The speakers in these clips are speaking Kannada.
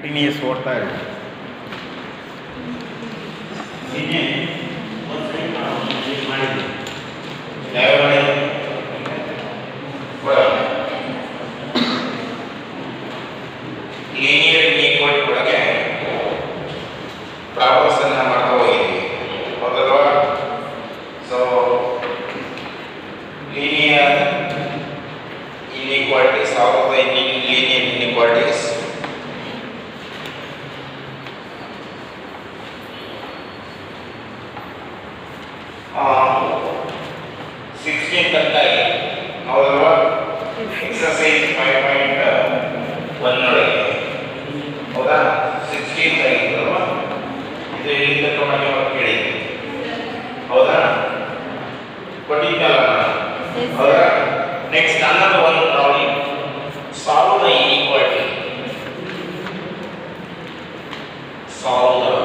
ಕಂಟಿನ್ಯೂಸ್ ಓಡ್ತಾ ಇರುತ್ತೆ. ನಿನ್ನೆ ಒಂದು ಸರಿ ಮಾಡಿದ್ವಿ ಲೀನಿಯರ್ ಇನ್ಇಕ್ವಾಲಿಟಿ ಒಳಗೆ ಪ್ರಾಬ್ಲಮ್ಸ್ ಅನ್ನ ಮಾಡ್ತಾ ಹೋಗಿದ್ವಿ ಹೌದಲ್ವಾ? So linear inequalities, all of the linear inequalities. ಹೌದಲ್ವಾ? ಎಕ್ಸರ್ಸೈಸ್ 5.1 ಒಳಗೆ ಹೌದಾ? 16 ಆಗಿದಲ್ವಾ? ಇದು ಎಲ್ಲಿಂದ ತಗೊಂಡು ಕೇಳಿ ಹೌದಾ? ಕೊಟ್ಟಿದ್ದಲ್ಲ ಹೌದಾ? Next, another one problem. Solve the inequality. Solve the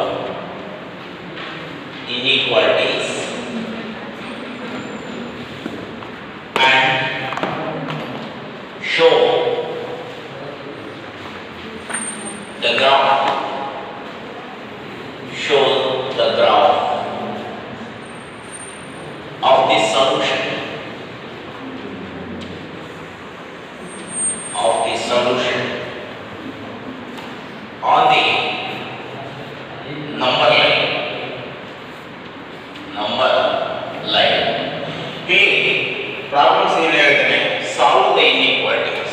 inequalities and show the graph. Show the graph of this solution. Solution on the number line. Here problems ಏನು ಹೇಳ್ತಾನೆ? Solve the inequalities.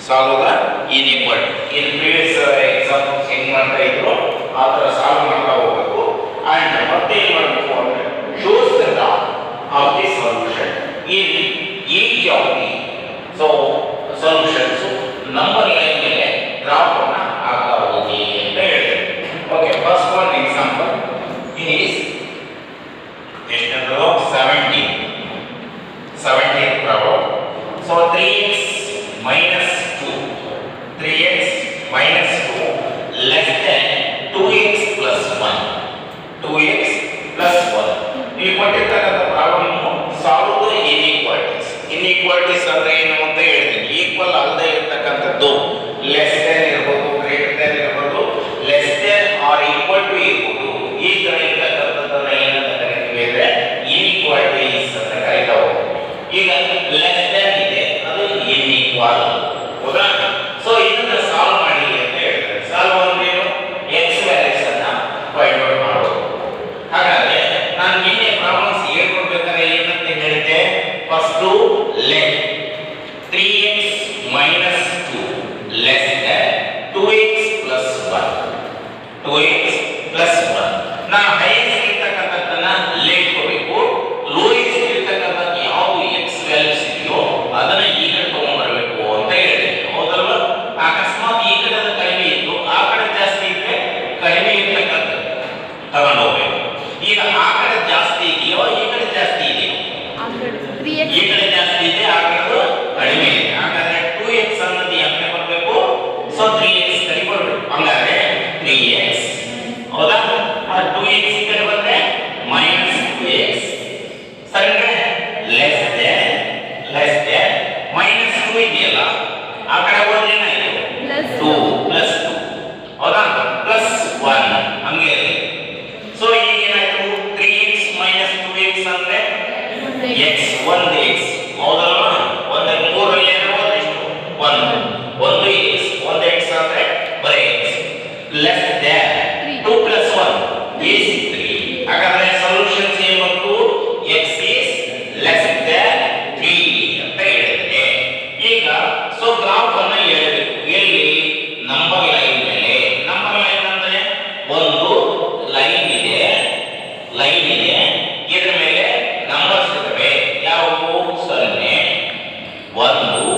Solve the inequality. In previous examples ಹೆಂಗ್ ಮಾಡ್ತಾ ಇದ್ರು ಆ ತರ ಸಾಲ್ವ್ ಮಾಡ್ತಾ ಹೋಗ್ಬೇಕು. And ಮತ್ತೆ ಏನು ಮಾಡಬೇಕು ಅಂದ್ರೆ shows the graph of the solution in each of the solutions. Number line ಮೇಲೆ ಗ್ರಾಫ್ ಅನ್ನು ಹಾಕ್ತಾ ಹೋಗಿ ಅಂತ ಹೇಳ್ತಾರೆ. Okay, first one example is ಎಷ್ಟಂದ್ರೆ 17 problem. So 3x minus 2 less than 2x plus 1 ಇಲ್ಲಿ ಕೊಟ್ಟಿರ್ತಕ್ಕಂಥ ಪ್ರಾಬ್ಲಮ್ ಸಾಲ್ವ್ ದ ಇನ್ಇಕ್ವಾಲಿಟೀಸ್ ಅಂದ್ರೆ ಏನು ಅಂತ ಹೇಳ್ತೀನಿ. ಈಕ್ವಲ್ ಅಲ್ಲದೆ ಇರತಕ್ಕಂಥದ್ದು ಲೆಸ್ ದೆನ್ ಇರ್ಬೋದು, ಗ್ರೇಟರ್ ದೆನ್ ಇರ್ಬೋದು, less than or equal to ಇರ್ಬೋದು. ಈ ತರ ಇರ್ತಕ್ಕಂಥದ್ದನ್ನ ಏನಂತ ಕರಿತೀವಿ ಅಂದ್ರೆ ಇನ್ಇಕ್ವಾಲಿಟೀಸ್ ಅಂತ ಕರಿತಾ ಹೋಗ್ತೀವಿ. ಈಗ ಲೆಸ್ ದೆನ್ ಇದೆ, ಅದು ಇನ್ಇಕ್ವಲ್ ಹೌದಾ? ಸೊ ಇದನ್ನ ಸಾಲ್ವ್ ಮಾಡಿ ಅಂತ ಹೇಳ್ತಾರೆ. ಸಾಲ್ವ್ ಅಂದ್ರೆ ಏನು? ಎಕ್ಸ್ ವ್ಯಾಲ್ಯೂಸ್ ಅನ್ನ ಫೈಂಡ್ ಔಟ್ ಮಾಡೋದು. ಹಾಗಾದ್ರೆ ನಾನು ನಿನ್ನೆ ಪ್ರಾಬ್ಲಮ್ಸ್ ಹೇಳ್ಕೊಡ್ಬೇಕಾದ್ರೆ ಏನಂತ ಹೇಳಿದ್ದೆ? First let 3x minus 2 less than 2x plus 1 ನಾ ಹೈಯೆಸ್ಟ್ ಇರ್ತಕ್ಕಂಥದ್ದನ್ನ ಲೆಟ್ ಕೊಡಬೇಕು. ಲೋಯೆಸ್ಟ್ ಇರ್ತಕ್ಕಂಥದ್ದು ಯಾವುದು ಎಕ್ಸ್ ವ್ಯಾಲ್ಯೂಸ್ ಇದೆಯೋ ಅದನ್ನ ಈ ಕಡೆ ತಗೊಂಡ್ಬರ್ಬೇಕು ಅಂತ ಹೇಳಿದೆ ಹೌದಲ್ವಾ? ಅಕಸ್ಮಾತ್ ಈ ಕಡೆ ಕಡಿಮೆ ಇತ್ತು, ಆ ಕಡೆ ಜಾಸ್ತಿ ಇದ್ರೆ ಕಡಿಮೆ ಇರ್ತಕ್ಕಂಥದ್ದು ತಗೊಂಡು ಹೋಗ್ಬೇಕು. ಈಗ ಆ ಕಡೆ ಜಾಸ್ತಿ ಇದೆಯೋ ಈ ಕಡೆ ಜಾಸ್ತಿ ಇದೆಯೋ? ಈ ಕಡೆ ಜಾಸ್ತಿ ಇದೆ, ಆ ಕಡೆ ಕಡಿಮೆ ಇದೆ. ಹಾಗಾದ್ರೆ 2x ಅನ್ನೋದು ಯಾಕೆ ಬರಬೇಕು? ಸೊ 3x ಕಡೆ ಬರಬೇಕು. ಹಾಗಾದ್ರೆ 3x ಹೌದಾ? 2x ಈ ಕಡೆ ಬಂದ್ರೆ minus 2x ಸರಿನಾ? ಲೆಸ್ ದೆನ್ minus 2 ಇದೆಯಲ್ಲ ಆ ಕಡೆ ಹೋದ್ರೆ ಏನಾಯ್ತು? 2 plus 2 ಹೌದಾ? plus 1 ಹಂಗೆ ಇರಲಿ. ಸೊ ಈಗ ಏನಾಯ್ತು? 3x minus 2x ಅಂದ್ರೆ x 1x ಹೌದಲ್ವಾ? ಒಂದೇ 3 ಅಲ್ಲಿ ಏನು ಎಷ್ಟು? 1 1x ಅಂದ್ರೆ ಬರೀ x less than 2 plus 1 is 3. ಹಾಗಾದ್ರೆ ಸೊಲ್ಯೂಷನ್ಸ್ ಏನು ಬಂತು? x is less than 3 ಅಂತ ಹೇಳಿದ್ರೆ ಈಗ ಸೊ ಗ್ರಾಫ್ ಅನ್ನು ಎಳೆಯಬೇಕು. ಎಲ್ಲಿ? ನಂಬರ್ ಲೈನ್ ಮೇಲೆ. ನಂಬರ್ ಲೈನ್ ಅಂದ್ರೆ ಒಂದು ಲೈನ್ ಇದೆ, ಇದರ ಮೇಲೆ ನಂಬರ್ಸ್ ಇರ್ತವೆ. ಯಾವುವು? 0 1 2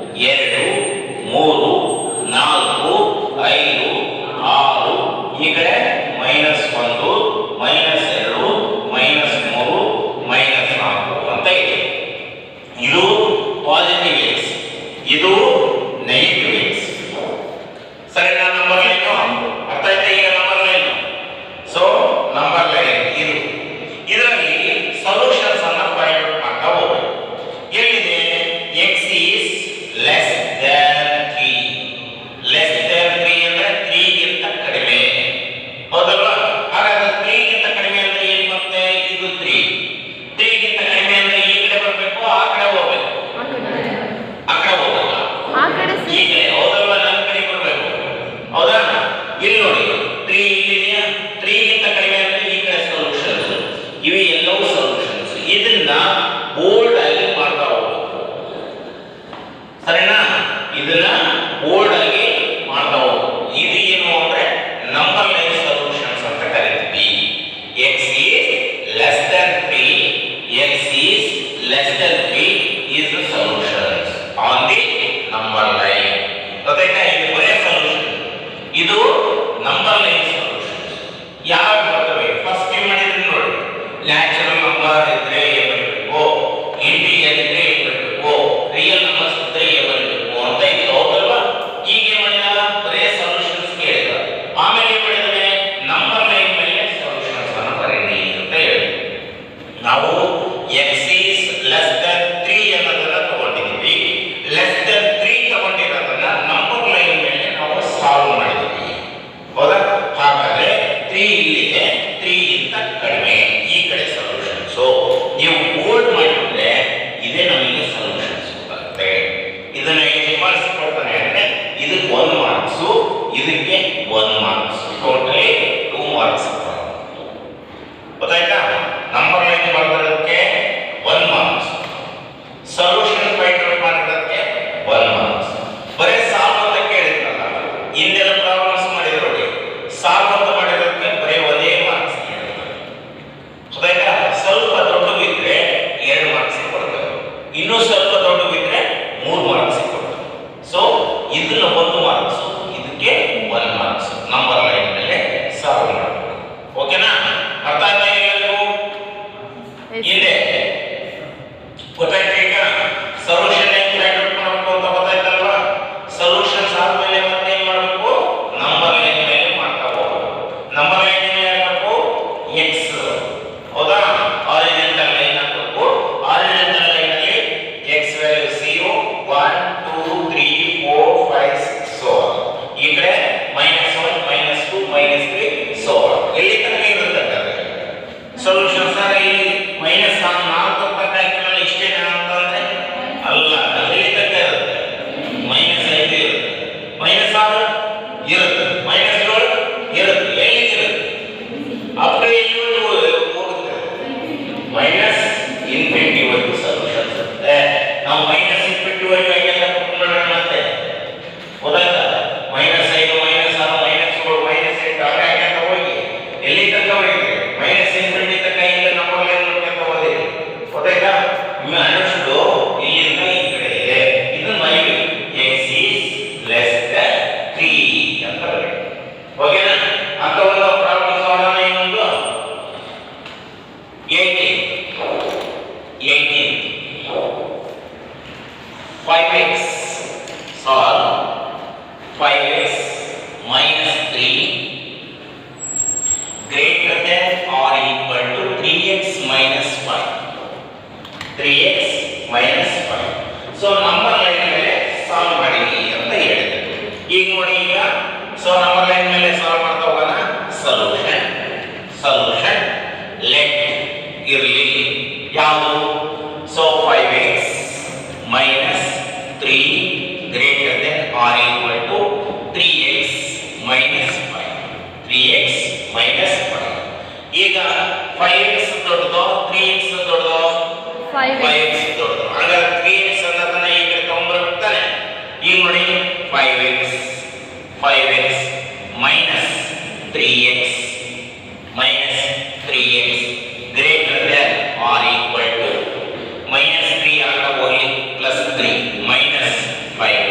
3 4 5 6 ಈ ಕಡೆ -1 -2 -3 -4 ಅಂತ ಇದೆ. ಇದು ಪಾಸಿಟಿವ್ ಎಕ್ಸ್, ಇದು ನೆಗೆಟಿವ್ ಎಕ್ಸ್. ಸರಿನಾ? ನಂಬರ್ ಲೈನ್ ಅರ್ಥ ಆಯ್ತಾ? ಈಗ ನಂಬರ್ ಲೈನ್ ಇಲ್ಲಿ ನೋಡಿ 3 ಇಲ್ಲಿದೆಯಾ, 3 ಗಿಂತ ಕಡಿಮೆ ಅಂದ್ರೆ ಈ ಕಡೆ ಸೊಲ್ಯೂಷನ್ಸ್, ಇವೆ ಎಲ್ಲವೂ ಸೊಲ್ಯೂಷನ್ಸ್. ಇದನ್ನ ಬೋಲ್ಡ್ ಆಗಿ ಮಾಡ್ತಾ ಹೋಗ್ಬೇಕು, ಸರಿನಾ? ಇದನ್ನ ಬೋಲ್ಡ್ ಆಗಿ ಮಾಡ್ತಾ ಹೋಗ್ಬೇಕು. ಇದು ಏನು ಅಂದ್ರೆ ನಂಬರ್ ಲೈನ್ ಸೊಲ್ಯೂಷನ್ಸ್ ಅಂತ ಕರೀತೀವಿ. x is less than 3, x is less than 3 is the solutions on the number line. ಗೊತ್ತಾಯ್ತಾ? ಇದು ಬರೇ ಸೊಲ್ಯೂಷನ್, ಇದು ನಂಬರ್ ಲೈನ್ ಸೊಲ್ಯೂಷನ್ಸ್. ಯಾವ ಬರ್ತವೆ ಫಸ್ಟ್ ಏನ್ ಮಾಡಿದ್ರಿ ನೋಡಿ, ನ್ಯಾಚುರಲ್ ನಂಬರ್ ಇದ್ರೆ ಏನ್ ಬರಬೇಕು, ಇಂಟಿಜರ್ ಇದ್ರೆ ಏನ್ ಬರಬೇಕು, ರಿಯಲ್ ನಂಬರ್ಸ್ ಇದ್ರೆ ಏನ್ ಬರಬೇಕು ಅಂತ ಇದು ಹೌದಲ್ವಾ? ಈಗ ಏನ್ ಮಾಡಿದ, ಬರೇ ಸೊಲ್ಯೂಷನ್ಸ್ ಕೇಳಿದ. ಆಮೇಲೆ ಏನ್ ಮಾಡಿದಾನೆ, ನಂಬರ್ ಲೈನ್ ಮೇಲೆ ಸೊಲ್ಯೂಷನ್ಸ್ ಅನ್ನು ಬರೀರಿ ಅಂತ ಹೇಳಿ ನಾವು x is less than 3 ಅನ್ನೋದನ್ನ ತಗೊಂಡಿದ್ದೀವಿ. ಲೆಸ್ ದನ್ 3 ತಗೊಂಡಿರೋದನ್ನ ನಂಬರ್ ಲೈನ್ ಮೇಲೆ ನಾವು ಸಾಲ್ವ್ ಮಾಡಿದ್ದೀವಿ, ಹೌದಾ? ಹಾಗಾದ್ರೆ 3 ಇಲ್ಲಿದೆ, 3 ಗಿಂತ ಕಡಿಮೆ ಈ ಕಡೆ ಸೊಲ್ಯೂಷನ್ಸ್. ನೀವು ಬೋಲ್ಡ್ ಮಾಡಿದ್ರೆ ಇದೇ ನಮಗೆ ಸೊಲ್ಯೂಷನ್ಸ್ ಬರುತ್ತೆ. ಇದನ್ನ ಎಷ್ಟು ಮಾರ್ಕ್ಸ್ ಕೊಡ್ತಾನೆ ಅಂದ್ರೆ ಇದಕ್ಕೆ 1 ಮಾರ್ಕ್ಸ್, ಇದಕ್ಕೆ 1 ಮಾರ್ಕ್ಸ್, ಟೋಟಲಿ 2 ಮಾರ್ಕ್ಸ್. ಗೊತ್ತಾಯ್ತಾ? ನಂಬರ್ ಲೈನ್ ಬರೆದಕ್ಕೆ 1 ಮಾರ್ಕ್ಸ್, ಸೊಲ್ಯೂಷನ್ ಫೈಂಡ್ ಔಟ್ ಮಾಡಿದ್ದಕ್ಕೆ 1 ಮಾರ್ಕ್ಸ್. ಬರೀ ಸಾಲ್ವ್ ಅಂತ ಕೇಳಿದ್ರಲ್ಲ, ಇನ್ನೆಲ್ಲ ಪ್ರಾಬ್ಲಮ್ಸ್ ಮಾಡಿದ್ರು ನೋಡಿ, ಸಾಲ್ವ್ ಅಂತ ಮಾಡಿರೋದಕ್ಕೆ ಬರೀ 1 ಮಾರ್ಕ್ಸ್ ಕೇಳಿದ್ರು. ಗೊತ್ತಾಯ್ತಾ? ಸ್ವಲ್ಪ ದೊಡ್ಡವಿದ್ರೆ 2 ಮಾರ್ಕ್ಸ್ ಕೊಡ್ತಾರೆ, ಇನ್ನೂ ಸ್ವಲ್ಪ ದೊಡ್ಡವಿದ್ರೆ 3 ಮಾರ್ಕ್ಸ್ ಕೊಡ್ತಾರೆ. ಸೊ ಇದನ್ನ 1 ಮಾರ್ಕ್ಸ್, ಇದಕ್ಕೆ 1 ಮಾರ್ಕ್ಸ್ ನಂಬರ್ ಲೈನ್ ಮೇಲೆ ಸಾಲ್ವ್ ಮಾಡಬೇಕು. ಓಕೆನಾ? ಅರ್ಥ ಆಯ್ತಾ? ಹಿಂದೆ ಗೊತ್ತಾಯ್ತು. ಈಗ ಸೊಲ್ಯೂಷನ್ ಹೆಂಗ್ ಫೈಂಡ್ ಔಟ್ ಮಾಡಬೇಕು ಅಂತ ಗೊತ್ತಾಯ್ತಲ್ವಾ? ಸೊಲ್ಯೂಷನ್ಸ್ ಆದ್ಮೇಲೆ ಮತ್ತೆ ಏನ್ ಮಾಡಬೇಕು, ನಂಬರ್ ಲೈನ್ ಮೇಲೆ ಮಾಡ್ತಾ ಹೋಗಬೇಕು. ನಂಬರ್ ಲೈನ್ ಮೇಲೆ ಹಾಕಬೇಕು x, ಹೌದಾ? ಹಾರಿಜಾಂಟಲ್ ಲೈನ್ ಹಾಕಬೇಕು. ಹಾರಿಜಾಂಟಲ್ ಲೈನ್ ಅಲ್ಲಿ x ವ್ಯಾಲ್ಯೂ 0 1 2 3 4 5 6 so ಈ ಕಡೆ -1 -2 -3 so ಎಲ್ಲಿ ತನಕ ಇರುತ್ತೆ ಸೊಲ್ಯೂಷನ್ಸ್ ಇಲ್ಲಿ -4 ತನಕ ಹಾಕಿದ್ರೆ ಇಷ್ಟೇನಾ ಅಂತಂದ್ರೆ ಅಲ್ಲ, ಎಲ್ಲಿ ತನಕ ಇರುತ್ತೆ, -5 ಇರುತ್ತೆ, -6 ಇರುತ್ತೆ, -7 ಇರುತ್ತೆ, ಎಲ್ಲಿ ಇರುತ್ತೆ ಅಪ್ಲೈ ಹೋಗುತ್ತೆ, -∞ ವರೆಗೂ ಸೊಲ್ಯೂಷನ್ಸ್ ಇರುತ್ತೆ. ನಾವು -∞ ವರೆಗೂ ಹಾಗೆಲ್ಲ ಮಾಡೋಣ ಮತ್ತೆ, ಗೊತ್ತಾಯ್ತಾ? -5 -6 -7 -8 ಹಾಗೆ ಅಂತ ಹೋಗಿ ಎಲ್ಲಿ ತನಕ ಹೋಗಿದ್ರೆ -∞ ತನಕ ಈಗ ನಂಬರ್ ಲೈನ್ ನೋಡ್ಕೊಂತ ಹೋದ್ರೆ ಗೊತ್ತಾಯ್ತಾ? ಅನುಷ್ಠು ಇಲ್ಲಿಂದ ಈ ಕಡೆ ಇದೆ, ಇದು mile x is less than 3 ಅಂತ ಬರುತ್ತೆ. ಓಕೆನಾ? ಅಂತ ಒಂದು ಪ್ರಾಬ್ಲಮ್ ಮಾಡೋಣ. ಇನ್ನೊಂದು 18 5x solve 5x minus 3 greater than or equal to 3x minus 5. 3x minus 5. So number line ಮೇಲೆ ಸಾಲ್ವ್ ಮಾಡಿ ಅಂತ ಹೇಳಿದೆ. ಈಗ ನೋಡಿ, ಈಗ ಸೊ ನಂಬರ್ ಲೈನ್ ಮೇಲೆ ಸಾಲ್ವ್ ಮಾಡ್ತಾ ಹೋಗೋಣ. ಸೊಲ್ಯೂಷನ್ ಲೆಟ್ ಇರಲಿ ಯಾವುದು, so 5x minus 3 greater than or equal to 3x minus 5. 3x minus 5. ಈಗ 5x ದೊಡ್ಡದೋ 3x ದೊಡ್ಡದೋ? 5x ದೊಡ್ಡದು. ಹಾಗಾದ್ರೆ 3x ಅನ್ನೋದನ್ನ ಈ ಕಡೆ ತಗೊಂಡ್ಬರ್ತಾನೆ. ಈಗ ನೋಡಿ 5x minus 3x greater than or equal to -3 ಆಗ ಹೋಗಿ +3 -5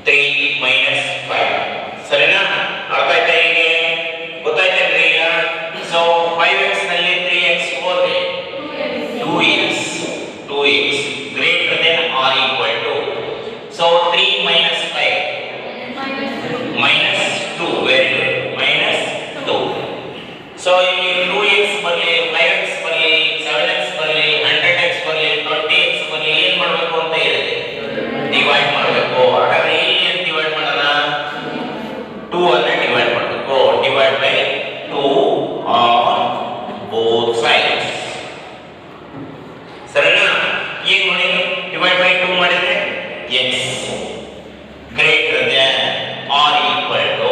3 -5. ಸರಿನಾ? ಅರ್ಥ ಆಯ್ತಾ? ಈಗ ಗೊತ್ತಾಯ್ತೇನ್ರಿ? ಈಗ ಸೊ 5x ನಲ್ಲಿ 3x ಹೋದ್ರೆ 2x greater than or equal to, so 3 minus 5 -2, very good, -2. So ಇಲ್ಲಿ 2x ಬರಲಿ, 5x ಬರಲಿ, 7x ಬರಲಿ, 100x ಬರಲಿ, 20x ಬರಲಿ, ಏನ್ ಮಾಡಬೇಕು ಅಂತ ಹೇಳಿದೆ, ಡಿವೈಡ್ ಮಾಡಬೇಕು. ಹಾಗಾದ್ರೆ ಇಲ್ಲಿ ಏನು ಡಿವೈಡ್ ಮಾಡೋಣ, 2 ಅನ್ನ ಡಿವೈಡ್ ಮಾಡಬೇಕು. Divide by 2 on both sides. ಸರಿನಾ? ಈಗ ನೋಡಿ, ಡಿವೈಡ್ ಬೈ 2 ಮಾಡಿದ್ರೆ x greater than or equal to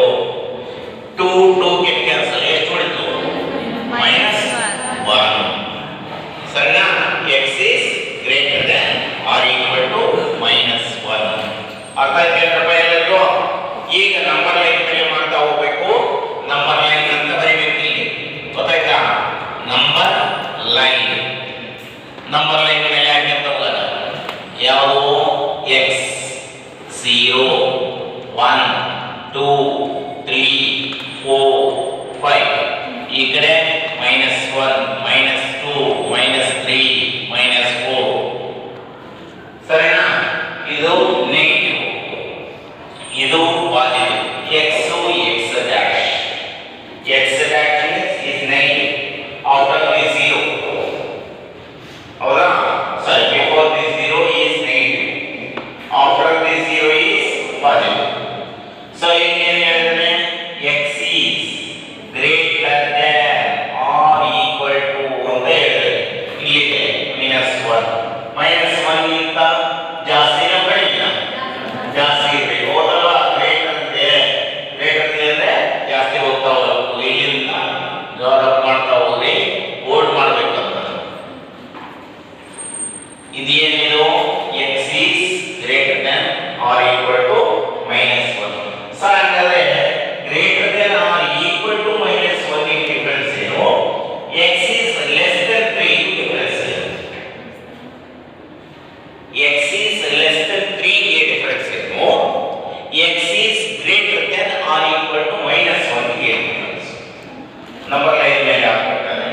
number line ಮೇಲೆ ಹಾಕ್ಬೇಕಾದ್ರೆ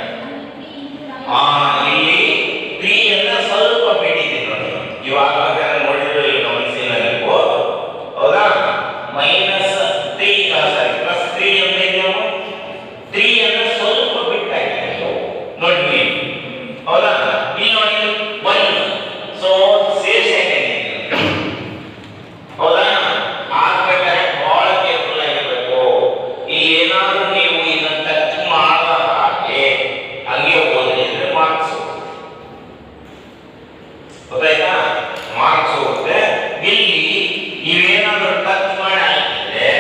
ಇಲ್ಲಿ 3 ಅನ್ನ ಸ್ವಲ್ಪ ಬಿಟ್ಟಿದ್ದೀನಿ ನೋಡಿ. ಇವಾಗ ನೋಡಿದ್ರೆ ಈಗ ಗಮನಿಸಿಲ್ಲ ನೀವು, ಹೌದಾ? -3 ಸಾರಿ +3 ಅಂತ ಇದೆಯೋ 3 ಅನ್ನ ಸ್ವಲ್ಪ ಬಿಟ್ಟಾಗಿದೆ ನೋಡಿ, ಹೌದಾ? ಇಲ್ಲಿ ನೋಡಿ 1, ಸೊ ಸೇರ್ಸ್ ಏನಿದೆ, ಹೌದಾ? ಹಾಕ್ಬೇಕಾದ್ರೆ ಬಹಳ ಕೇರ್ಫುಲ್ ಆಗಿರ್ಬೇಕು. ಇಲ್ಲಿ ಏನಾದ್ರೂ ನೀವು ಇದನ್ನ ಟಚ್ ಮಾಡದ ಹಾಗೆ ಹಂಗೆ ಹೋದ್ರೆ ಮಾರ್ಕ್ಸ್, ಗೊತ್ತಾಯ್ತಾ? ಮಾರ್ಕ್ಸ್ ಹೋಗುತ್ತೆ. ಇಲ್ಲಿ ನೀವೇನಾದ್ರೂ ಟಚ್ ಮಾಡಿ ಹಾಕಿದ್ರೆ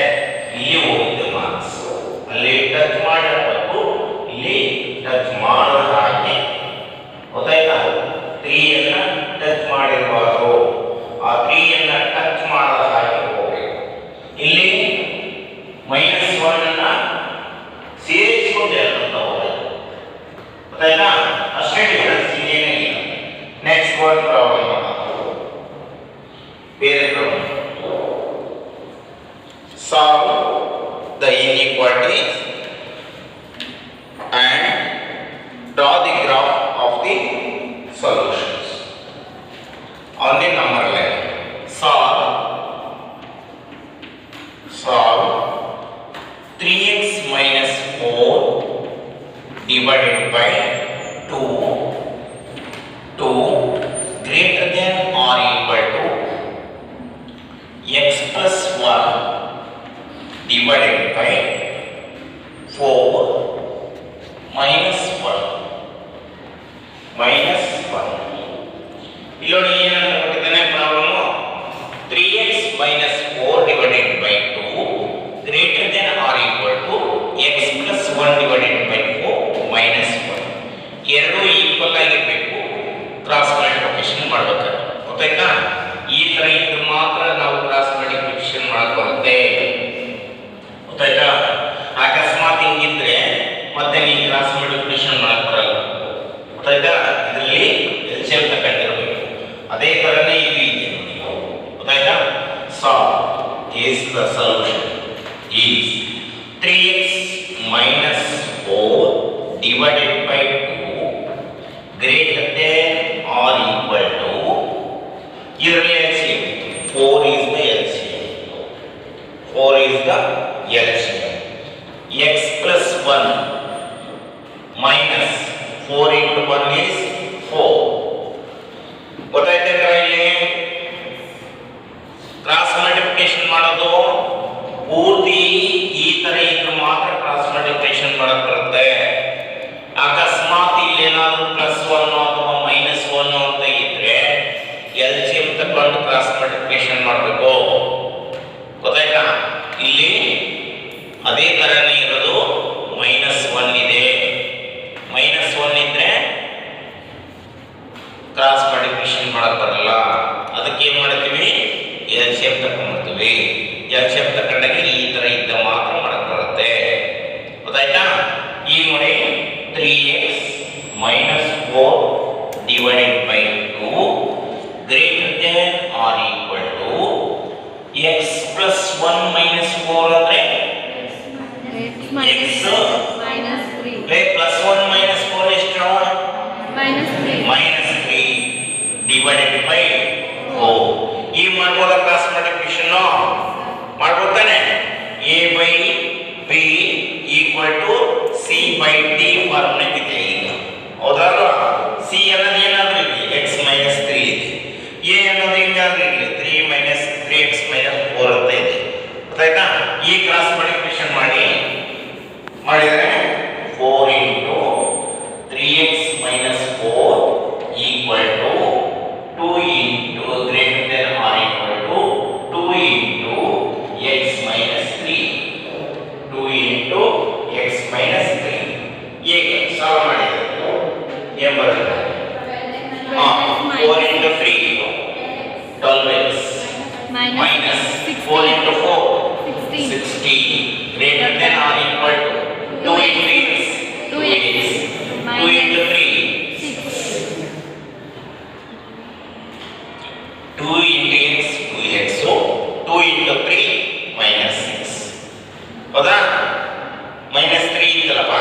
ಇಲ್ಲಿ ಹೋಗುತ್ತೆ ಮಾರ್ಕ್ಸ್. ಅಲ್ಲಿ ಟಚ್ ಮಾಡಿರಬೇಕು, ಇಲ್ಲಿ ಟಚ್ ಮಾಡದ ಹಾಗೆ, ಗೊತ್ತಾಯ್ತಾ? 3 ಅನ್ನ ಟಚ್ ಮಾಡಿರಬಾರ್ದು, ಆ 3 ಅನ್ನ ಟಚ್ ಮಾಡದ ಹಾಗೆ ಹೋಗಬೇಕು. ಇಲ್ಲಿ -1 ಅನ್ನ ಸೇರಿಸಿಕೊಂಡು ಎರಡು ತಗೋಬೇಕು, ಗೊತ್ತಾಯ್ತಾ? ಅಷ್ಟೇ ಡಿಫರೆನ್ಸ್, ಇನ್ನೇನೇ ಇಲ್ಲ. ನೆಕ್ಸ್ಟ್ ಒಂದು ಪ್ರಾಬ್ಲಮ್ ಬೇರೆ problem. Solve the inequalities and draw the graph of the solutions on the number line. Solve 3x minus 4 divided by 2 greater than or equal to x plus 1 divided by 4 minus 1. ಇಲ್ಲಿ ನೋಡಿ ಏನಂತ ಕೊಟ್ಟಿದ್ದಾನೆ problem. 3x minus 4 divided by 2 greater than or equal to x plus 1 divided by 4 minus 1. ಎರಡು ಈಕ್ವಲ್ ಆಗಿರಬೇಕು, ಕ್ರಾಸ್ ಮಲ್ಟಿಪ್ಲಿಕೇಶನ್ ಮಾಡಬೇಕಾದ್ರೆ, ಗೊತ್ತಾಯ್ತಾ? ಈ ತರ ಇದ್ರೆ ಮಾತ್ರ ನಾವು ಕ್ರಾಸ್ ಮಲ್ಟಿಪ್ಲಿಕೇಶನ್ ಮಾಡಕ್ ಬರುತ್ತೆ, ಗೊತ್ತಾಯ್ತಾ? ಅಕಸ್ಮಾತ್ ಹಿಂಗಿದ್ರೆ ಮತ್ತೆ ನೀವು ಕ್ರಾಸ್ ಮಲ್ಟಿಪ್ಲಿಕೇಶನ್ ಮಾಡಕ್ ಬರಲ್ಲ, ಗೊತ್ತಾಯ್ತಾ? ಇದರಲ್ಲಿ ಎಲ್ಸಿಎಂ ತಗೊಂಡಿರಬೇಕು. ಅದೇ ತರನೇ ಇದು ಇದೆ ನೋಡಿ, ಗೊತ್ತಾಯ್ತಾ? Solve is the solution is 3x minus 4 divided by 2 greater than or equal to, ಇದರಲ್ಲಿ LCM 4 is the LCM, 4 is the LCM, x plus 1 minus 4 into 1 is 4. ಗೊತ್ತಾಯ್ತಾ? ಇಲ್ಲಿ ಕ್ರಾಸ್ ಮಲ್ಟಿಪ್ಲಿಕೇಶನ್ ಮಾಡೋದು ಪೂರ್ತಿ ಈ ತರ ಇದ್ರೆ ಮಾತ್ರ ಕ್ರಾಸ್ ಮಲ್ಟಿಪ್ಲಿಕೇಶನ್ ಮಾಡಕ್ ಬರುತ್ತೆ. ಅಕಸ್ಮಾತ್ ಇಲ್ಲಿ ಏನಾದ್ರು +1 ಅಥವಾ -1 ಅಂತ ಇದ್ರೆ LCM ತಗೊಂಡು ಕ್ರಾಸ್ ಮಲ್ಟಿಪ್ಲಿಕೇಶನ್ ಮಾಡಬೇಕು, ಗೊತ್ತಾಯ್ತಾ? ಇಲ್ಲಿ ಅದೇ ತರನೇ ಇರೋದು, -1 ಇದೆ, -1 ಇದ್ರೆ ಕ್ರಾಸ್ ಮಲ್ಟಿಪ್ಲಿಕೇಶನ್ ಮಾಡಕ್ ಬರಲ್ಲ. ಅದಕ್ಕೆ ಏನ್ ಮಾಡ್ತೀವಿ? LCM ತಗೊಂಡ್ಬಿಡ್ತೀವಿ. LCM ತಗೊಂಡಾಗ ಈ ತರ ಇದ್ದ ಮಾತ್ರ ಮಾಡಕ್ ಬರುತ್ತೆ, ಗೊತ್ತಾಯ್ತಾ? ಈಗ ನೋಡಿ 3x minus 4 divided by 2 greater than or equal to x plus 1 minus 4 ಅಂದ್ರೆ x minus 3 plus 1 minus 4 ಎಷ್ಟು? minus 3 divided by 4. ಈ ಮಾಡ್ಬೋದ ಕ್ರಾಸ್ ಮಲ್ಟಿಪ್ಲಿಕೇಶನ್ ಮಾಡ್ಬೋದಾನೆ? a by b equal to c by d formula ಇದೆ ಈಗ, ಹೌದಲ್ವಾ? c ಅನ್ನೋದು ಏನಾದ್ರೂ ಇರಲಿ, x minus 3 ಇದೆ. a ಅನ್ನೋದು ಹಿಂಗಾದ್ರೂ ಇರಲಿ, 3 minus 3x minus 4 ಅಂತ ಇದೆ, ಗೊತ್ತಾಯ್ತಾ? ಈ ಕ್ರಾಸ್ ಮಲ್ಟಿಪ್ಲಿಕೇಶನ್ ಮಾಡಿದರೆ 4 into 3x minus 4 equal to 2 into greater than or equal to 2 into x minus 3. 2 into x minus 3. ಹೇಗೆ ಸಾಲ್ವ್ ಮಾಡಿದ್ರೆ ಏನು ಬರುತ್ತೆ? 4 into 3 12x minus 4 into 4 16 greater than or equal to 2 into x 2x 2 into 3 2 into x 2x, so 2 into 3 minus 6, ಹೌದಾ? -3 ಇತ್ತಲ್ಲಪ್ಪ,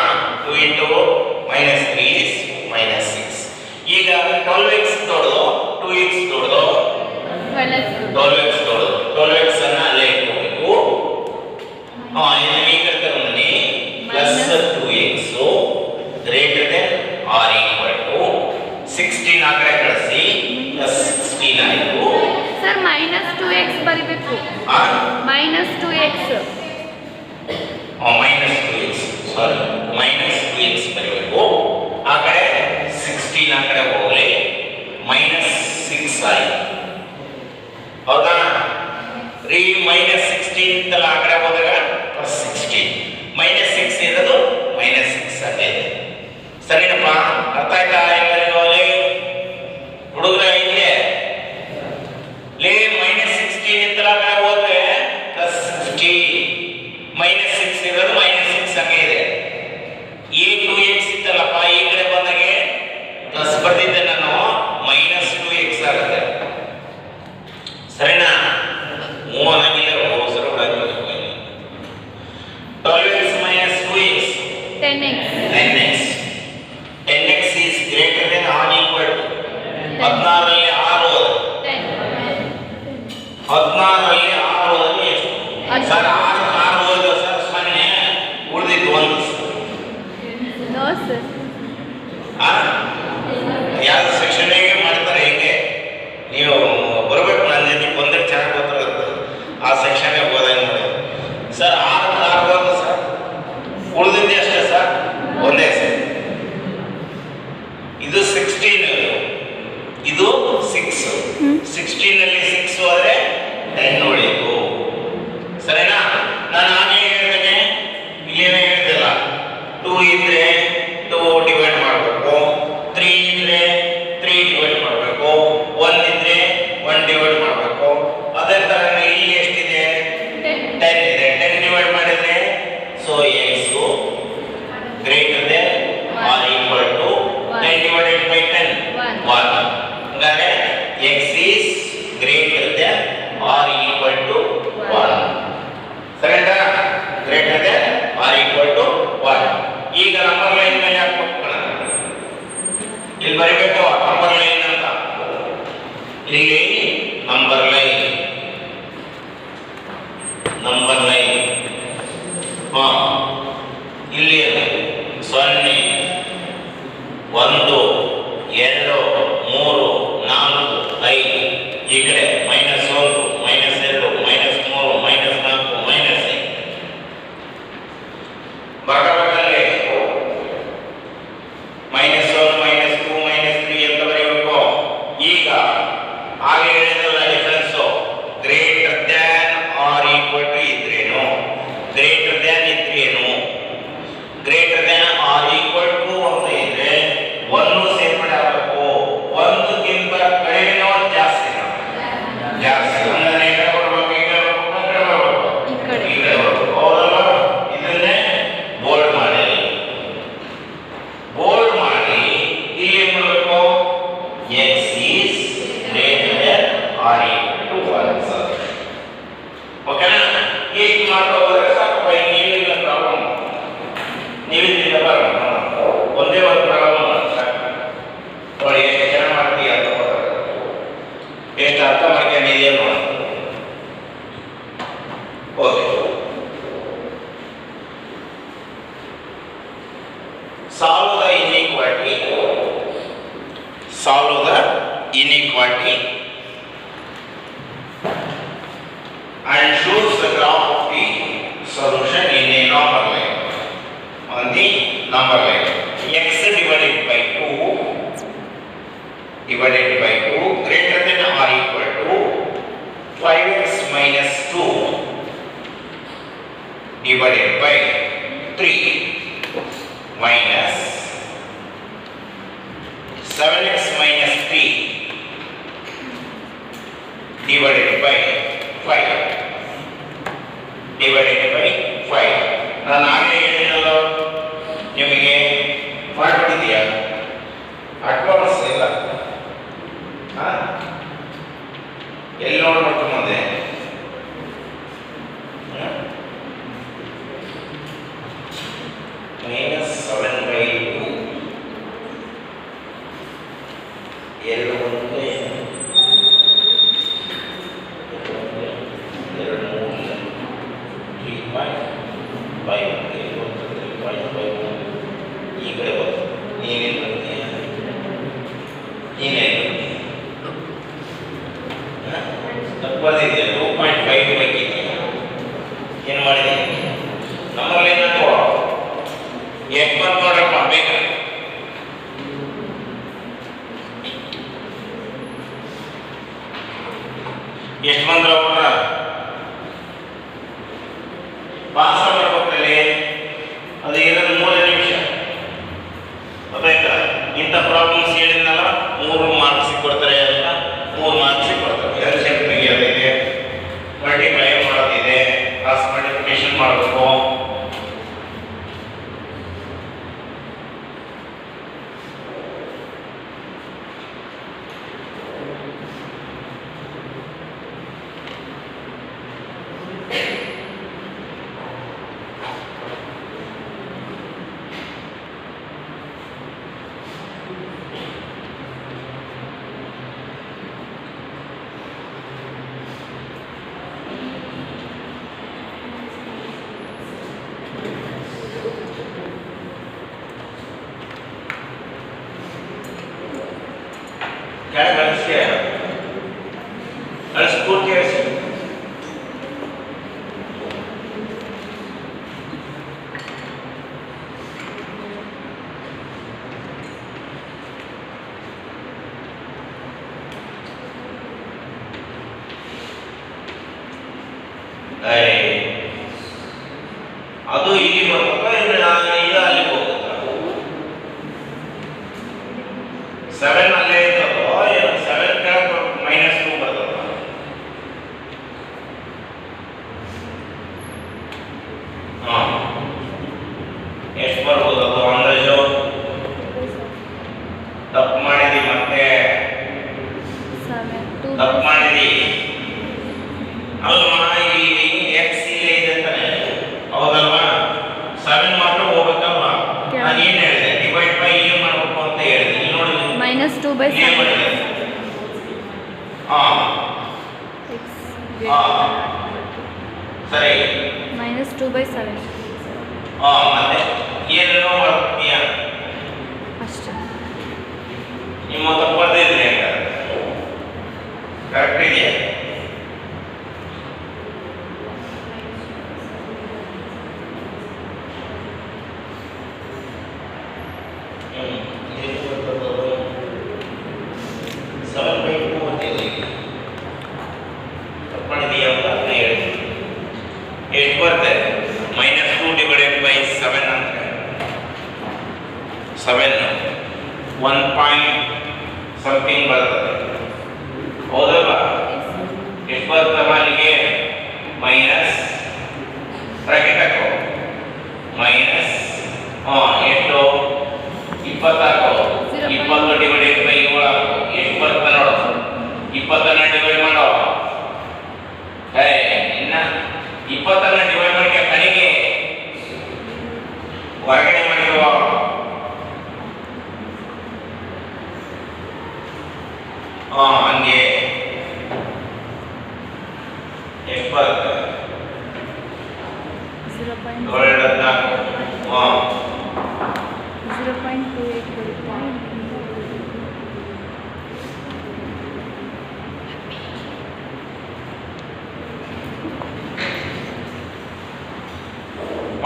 into -3 is -6. ಈಗ 12x ದೊಡ್ಡದು 2x ದೊಡ್ಡದು 12x ದೊಡ್ಡದು 12x ಅನ್ನ ಅಲ್ಲೇ ಇಟ್ಕೋಬೇಕು. ಇದನ್ನ ಈ ಕಡೆ ತಗೊಂಡ್ಬನ್ನಿ. +2x greater than or equal to 16 ಆ ಕಡೆ ಕಳಿಸಿ +16 ಆಯಿತು. ಸರ್ -2x ಬರಿಬೇಕು. -2x ಸಾರಿ -2x ಬರಬೇಕು. ಆ ಕಡೆ 16 ಆ ಕಡೆ ಹೋಗಲಿ -6 ಆಯಿತು. ಹೌದಾ ರೀ? -16 ತಲ ಆ ಕಡೆ ಹೋದಾಗ +16 -6 ಇರೋದು -6 ಆಗೈತೆ. ಸರಿನಪ್ಪ? ಅರ್ಥ ಆಯ್ತಾ ಎಲ್ಲರಿಗೂ? ಹುಡುಗರ ಇಲ್ಲೇ ಲೇ -16 ತಲ ಆ ಕಡೆ ಹೋದ್ರೆ +60 -6 ಇರೋದು -6 ಹಂಗೆ ಇದೆ. ಈ 2x ಇತ್ತಲ್ಲಪ್ಪ ಈ ಕಡೆ ಬಂದಾಗೆ ಪ್ಲಸ್ ಬರ್ತಿದ್ದೆ ನಾನು -2x ಆಗುತ್ತೆ. ಸರಿನಾ? ಮೂವ್ ಆಗಿಲ್ಲ ಅವಸರ ಮಾಡಬೇಕು. 12x -2x 10x 10x is greater than or equal to 16 ರಲ್ಲಿ 6 16ರಲ್ಲಿ 6 ಹೋದ್ರೆ ಎಷ್ಟು? ಸರ್ 6 ಹೋದ್ರೆ ಸರ್ ಸೊನ್ನೆ ಉಳಿದಿದ್ದು 1. No sir. ಯಾವ ಸೆಕ್ಷನ್ಗೆ ಮಾಡ್ತಾರೆ ಹಿಂಗೆ? ನೀವು ಬರಬೇಕು ನನ್ನ ಜೊತೆ ಬಂದರೆ ಚೆನ್ನಾಗಿ ಗೊತ್ತಾಗುತ್ತೆ. ಆ ಸೆಕ್ಷನ್ಗೆ ಹೋದಾಗ ನೋಡಿ ಸರ್ 6 ಹೋದ್ರೆ ಸರ್ ಉಳಿದಿದ್ದೆ ಅಷ್ಟೇ ಸರ್, ಒಂದೇ ಸರ್. ಇದು 16, ಇದು 6. 16 ಅಲ್ಲಿ 6 ಹೋದ್ರೆ 10 ಉಳಿತು. ಸರಿನಾ? ನಾನು ಆಮೇಲೆ ಹೇಳ್ತೇನೆ, ಇಲ್ಲೇನೇ ಹೇಳ್ತಿಲ್ಲ. 2 ಇದ್ರೆ 2 ಡಿವೈಡ್ ಮಾಡಬೇಕು, 3 ಇದ್ರೆ 3 ಡಿವೈಡ್ ಮಾಡಬೇಕು, 1 ಇದ್ರೆ 1 ಡಿವೈಡ್ ಮಾಡಬೇಕು. ಅದೇ ತರ ಇಲ್ಲಿ ಎಷ್ಟಿದೆ? 10 ಇದೆ. 10 ಡಿವೈಡ್ ಮಾಡಿದ್ರೆ so x greater than or equal to 10 divided by 10 1. ಹಾಗಾದ್ರೆ x is greater than or equal to 1. ಸರಿನಾ? Greater than or equal to 1. ಈಗ ನಂಬರ್ ಲೈನ್ ಮೇಲೆ ಹಾಕ್ಬೇಕು. ಇಲ್ಲಿ ಬರೀಬೇಕು ನಂಬರ್ ಲೈನ್ ಅಂತ. ಇಲ್ಲಿ ನಂಬರ್ ಲೈನ್ ಇಲ್ಲಿ 0 1 2 3 4 5. ಈ ಕಡೆ -1 -2 -3 -4 -5 ಬರಬೇಕಾದ್ರೆ -1 -2 -3 ಅಂತ ಬರೆಯಬೇಕು. ಈಗ ಹಾಗೆ ಹೇಳಿದ್ರಲ್ಲ difference greater than or equal to ಇದ್ರೇನು, ಗ್ರೇಟರ್ ದ್ಯಾನ್ ಇದ್ರೇನು, greater than or equal to ಅಂತ ಇದ್ರೆ 1 ಸೇರ್ಪಡೆ ಆಗಬೇಕು. 1ಗಿಂತ ಕಡಿಮೆನೋ ಜಾಸ್ತಿನೋ? ಜಾಸ್ತಿ. ಅಂದ್ರೆ ಈ ಕಡೆ ಬರ್ಬೇಕು, ಈ ಕಡೆ ಬರ್ಬೇಕು, ಈ ಕಡೆ ಬರ್ಬೇಕು. ಹೌದಲ್ಲ? ಇದನ್ನೇ ಬೋಲ್ಡ್ ಮಾಡಿ ಇಲ್ಲಿ ಏನ್ ಮಾಡಬೇಕು? x is greater than or equal to 1. ಓಕೆನಾ? ಈಗ ಮಾಡ್ತಾ ಹೋದ್ರೆ ಸಾಕು. ಏನಿಲ್ಲ ಪ್ರಾಬ್ಲಮ್, ನೀವಿದ್ರಿಂದ ಬರೋಣ. ಒಂದೇ ಒಂದು ಪ್ರಾಬ್ಲಮ್ ಸಾಕು. ನೋಡಿ ಎಷ್ಟು ಚೆನ್ನಾಗಿ ಮಾಡ್ತೀಯ ಅಂತ ಗೊತ್ತಾಗುತ್ತೆ. ಎಷ್ಟು ಅರ್ಥ ಮಾಡ್ಕೊಂಡಿದೆಯಾ ನೋಡಿ. Okay, solve the inequality and shows the graph of the solution in a number line. On the number line, x divided by 2 greater than or equal to 5x minus 2 divided by 3 minus 7x minus 3 divided by 5 ನಾನು ಆಗಲೇ ಹೇಳಿದ್ನಲ್ಲ ನಿಮಗೆ ಮಾಡ್ಬಿಟ್ಟಿದೆಯಾ? ಅಡ್ವಾನ್ಸ್ ಇಲ್ಲ ಎಲ್ಲಿ ನೋಡ್ಬೇಕು ಮುಂದೆ? -7/3 5 ಈ ಕಡೆ ಬರ್ತದೆ. ನೀನೇನು ಬರ್ತೀಯ? ನೀನೇನು ತಪ್ಪದಿದೆ. 2.5 ಬೇಕಿದೆಯಾ? ಏನು ಮಾಡಿದೆ? ನಮ್ಮಲ್ಲಿ ಏನಾದ್ರು ಎಷ್ಟು ಬಂದು ನೋಡ್ರಪ್ಪ ಬೇಗ. ಎಷ್ಟು ಬಂದ್ರ ಅವ್ರ ಪಾಸ್ ಮಾಡ್ಬೇಕಲ್ಲಿ. ಅದು ಇರೋದು 3 ನಿಮಿಷ. ಗೊತ್ತಾಯ್ತಾ? ಇಂಥ ಪ್ರಾಬ್ಲಮ್ಸ್ ಹೇಳಿದ್ನಲ್ಲ 3 ಮಾರ್ಕ್ಸ್ ಕೊಡ್ತಾರೆ ಅಂತ. 3 ಮಾರ್ಕ್ಸ್ ಕೊಡ್ತಾರೆ. ಎಲ್ಸಿಎಂ ತೆಗಿಯೋದಿದೆ, ಮಲ್ಟಿಪ್ಲೈ ಮಾಡೋದಿದೆ, ಕ್ರಾಸ್ ಮಲ್ಟಿಪ್ಲಿಕೇಶನ್ ಮಾಡಬೇಕು. ಪೂರ್ತಿ ಹೇಳಿಸಿ. ಅದು ಇಲ್ಲಿ ಬರ್ತದ, ಇದು ಅಲ್ಲಿ ಹೋಗುತ್ತ. 7 ಅಲ್ಲೇ ಇದ್ದೋ, 7 -2 ಬರ್ತದ. ಎಷ್ಟು ಬರ್ಬೋದು ಅದು ಅಂದಾಜು? ತಪ್ಪು ಮಾಡಿದಿ, ಮತ್ತೆ ತಪ್ಪು ಮಾಡಿದಿ ಅಲ್ವಾ? ಇಲ್ಲಿ ಎಕ್ಸ್ ಇಲ್ಲೇ ಇದೆ ತಾನೆ, ಹೌದಲ್ವಾ? 7 ಮಾತ್ರ ಹೋಗ್ಬೇಕಲ್ವಾ? ನಾನು ಏನು ಹೇಳಿದೆ? ಡಿವೈಡ್ ಬೈ ಏನು ಮಾಡಬೇಕು ಅಂತ ಹೇಳಿದೆ. ಇಲ್ಲಿ ನೋಡಿ -2/7. ಸರಿ, -2/7 ಮತ್ತೆ ಏನೇನೋ ಮಾಡ್ತೀಯ ಅಷ್ಟೇ. ನಿಮ್ಮ ತಪ್ಪದಿದ್ರೆ ಕರೆಕ್ಟ್ ಇದೆಯಾ? ತಪ್ಪಿದೆಯಾ ಅಂತ ಹೇಳಿ. ಎಷ್ಟು ಬರ್ತದೆ? -2 / 7 ಅಂದರೆ 7 1 ಪಾಯಿಂಟ್ ಸಮಥಿಂಗ್ ಬರ್ತದೆ, ಹೌದಲ್ವಾ? ಎಷ್ಟು ಬರ್ತದೆ ಅಲ್ಲಿಗೆ? ಮೈನಸ್ ಬ್ರಾಕೆಟ್ ಹಾಕೋ, ಮೈನಸ್ ಎಷ್ಟು? 20 ಹಾಕೋ. 20 / 7 ಹಾಕೋ. ಎಷ್ಟು ಬರ್ತದೆ ನೋಡು? 20 ಡಿವೈಡ್ ಮಾಡೋ. ಇನ್ನ 20 ಡಿವೈಡ್ ಮಾಡಿ ಕಡೆಗೆ ಹೊರಗಡೆ ಮಾಡಿರುವ ಹಂಗೆ ಎಷ್ಟು ಬರುತ್ತೆ? 0.28 ಬರುತ್ತೆ.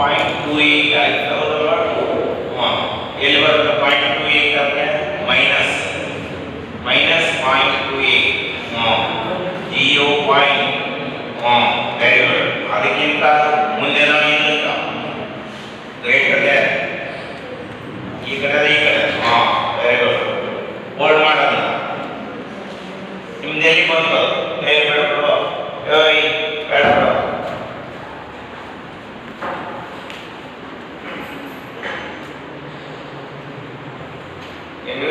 .28 ಆಯ್ತು, ಹೌದಲ್ವಾ? ಎಲ್ಲಿ ಬರುತ್ತೆ? 0.28 ಅಂದರೆ ಮೈನಸ್ -0.28 ವೆರಿ ಗುಡ್. ಅದಕ್ಕಿಂತ ಮುಂದೆ ನಾವು ಇದಕ್ಕ ಗ್ರೇಟರ್ ಈ ಕಡೆ ವೆರಿ ಗುಡ್. ಹೋಲ್ಡ್ ಮಾಡೋದು ನಿಮ್ದು ಎಲ್ಲಿ ಬಂತು? ಬೇಡ ಬಿಡು, ಬೇಡ ಬಿಡು.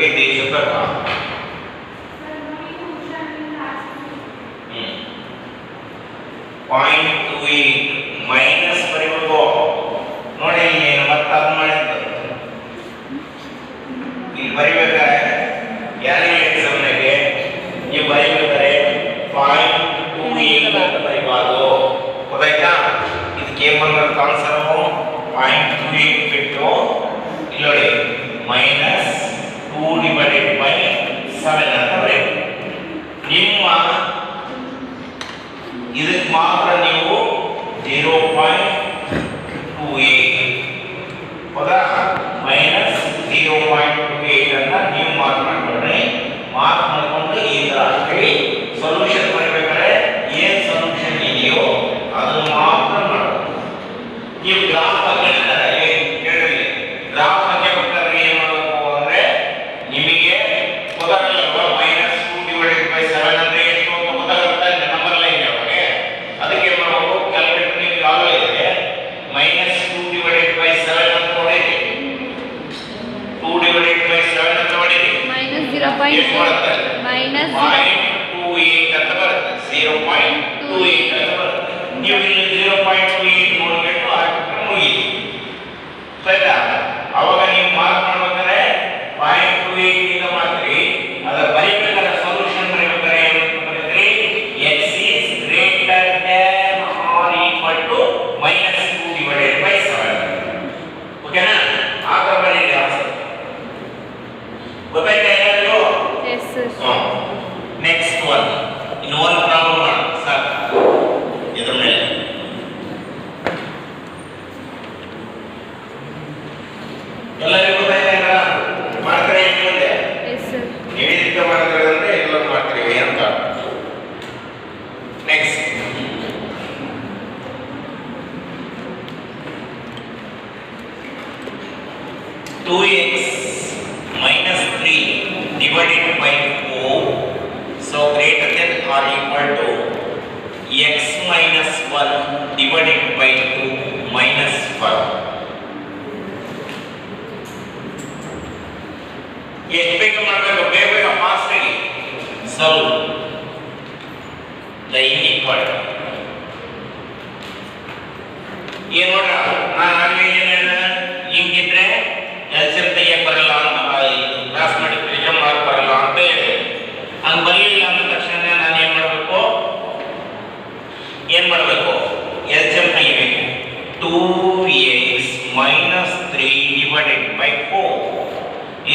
ಇದು ಇಷ್ಟಪ್ಪ. .28 ಮೈನಸ್ ಬರೀಬೇಕು ನೋಡಿ. ನೀನು ಮತ್ತೆ ಅದು ಮಾಡಿದ್ದು ಇಲ್ಲಿ ಬರಿಬೇಕಾದ್ರೆ ಯಾರಿಗೆ ಎಕ್ಸಾಮ್ನಾಗೆ ನೀವು ಬರಿಬೇಕಾದ್ರೆ 0.28 ಅಂತ ಬರಿಬಾರ್ದು. ಗೊತ್ತಾಯ್ತಾ? ಇದಕ್ಕೆ ಏನು ಬಂದಂತ ಆನ್ಸರು 0.28 ಬಿಟ್ಟು ಇಲ್ಲಿ ನೋಡಿ ಮೈನಸ್ 2/7 ಅಂತ ಬರೆಯಬೇಕು. ನಿಮ್ಮ ಇದಕ್ಕೆ ಮಾತ್ರ ನೀವು 0.28 ಹೌದಾ ಮೈನಸ್ 0.28 ಅನ್ನ ನೀವು ಮಾರ್ಕ್ ಮಾಡ್ಕೊಂಡ್ರೆ ಮಾರ್ಕ್ ಮಾಡ್ಕೊಂಡು ಈ ತರ ಹಾಕಿ ಸೊಲ್ಯೂಷನ್ ಬರಬೇಕಾದ್ರೆ ಏನ್ ಸೊಲ್ಯೂಷನ್ ಇದೆಯೋ ಅದನ್ನು ಮಾತ್ರ ಮಾಡಬೇಕು. ನೀವು ಗ್ರಾಫ್ ಬಗ್ಗೆ ಹೇಳಿ ಗ್ರಾಫ್ ಬಗ್ಗೆ ಬೇಕಾದ್ರೆ ಏನ್ ಮಾಡಬೇಕು ಅಂದ್ರೆ ನಿಮಗೆ ಗೊತ್ತಾಗಲ್ಲ ಮೈನಸ್ 2/7 ಅಂದ್ರೆ ಎಷ್ಟು ಅಂತ ಗೊತ್ತಾಗುತ್ತೆ ನಂಬರ್ ಲೈನ್ ಯಾವಾಗ ಅದಕ್ಕೆ ಏನ್ ಮಾಡಬೇಕು ಕ್ಯಾಲ್ಕುಲೇಟರ್ ನಿಮಗೆ ಆಲ್ರೆಡಿ ಇದೆ ಮೈನಸ್ 2/7 ಅಂತ ಹೊಡೆಯಿರಿ 2/7 ಅಂತ ಹೊಡೆಯಿರಿ ಮೈನಸ್ ಎಷ್ಟು ಬರುತ್ತೆ ಮೈನಸ್ 0.28 ಅಂತ ಬರುತ್ತೆ 0.28 ಅಂತ ಬರುತ್ತೆ ನೀವು ಇಲ್ಲಿ 0.28 ನೋಡಬೇಕು ಹಾಕಿದ್ರೆ ಮುಗಿಯಿತು ಆಯ್ತಾ ಅವಾಗ ನೀವು ಮಾರ್ಕ್ ಮಾಡ್ಬೇಕಾದ್ರೆ 0.28 ಇಂದ ಮಾಡ್ತೀರಿ ಅದರ ಬರೀಬೇಕಾದ್ರೆ ಸೊಲ್ಯೂಷನ್ ಬರೀಬೇಕಾದ್ರೆ ಏನು ಬರೀತೀರಿ x is greater than or equal to minus 2/7 ಓಕೆನಾ ಆಗ ಬರೀರಿ ಆನ್ಸರ್ ಗೊತ್ತಾಯ್ತಾ ಎಲ್ಲರಿಗೂ ಎಸ್ ಸರ್ ನೆಕ್ಸ್ಟ್ ಒನ್ ಇನ್ನು ಒಂದು ಪ್ರಾಬ್ಲಮ್ ಮಾಡೋಣ ಸರ್ ಇದ್ರ ಮೇಲೆ ಎಲ್ಲರಿಗೂ ಗೊತ್ತಾಯ್ತಾ ಮಾಡ್ತಾರೆ ಏನು ಮುಂದೆ ಎಸ್ ಸರ್ ನೀವು ಮಾಡ್ತಾರೆ ಅಂದ್ರೆ ಎಲ್ಲ ಮಾಡ್ತೀವಿ ಅಂತ next two X minus 3 divided by 4 so greater than or equal to x minus 1 divided by 2 minus 5 ಎಷ್ಟು ಬೇಗ ಮಾಡಬೇಕು ಬೇಗ ಫಾಸ್ಟ್ ಆಗಿ ಸಾಲ್ವ್ ದ ಇನ್ಇಕ್ವಾಲಿಟಿ ಏನು ನೋಡ್ರ ನಾನು ಆಗಲೇ ಏನೇನ ಹಿಂಗಿದ್ರೆ ಎಲ್ಸಿಎಂ ತೆಗಿಯಕ್ಕೆ ಬರಲ್ಲ ಅಂತ ಕ್ಲಾಸ್ ಮಾಡಿ ಪ್ರಿಜಮ್ ಮಾಡಕ್ಕೆ ಬರಲ್ಲ ಅಂತ ಹೇಳಿದೆ ಹಂಗೆ ಬರಲಿಲ್ಲ ಅಂದ ತಕ್ಷಣ ನಾನು ಏನು ಮಾಡಬೇಕು ಎಲ್ಸಿಎಂ ತೆಗಿಬೇಕು 2x minus 3 divided by 4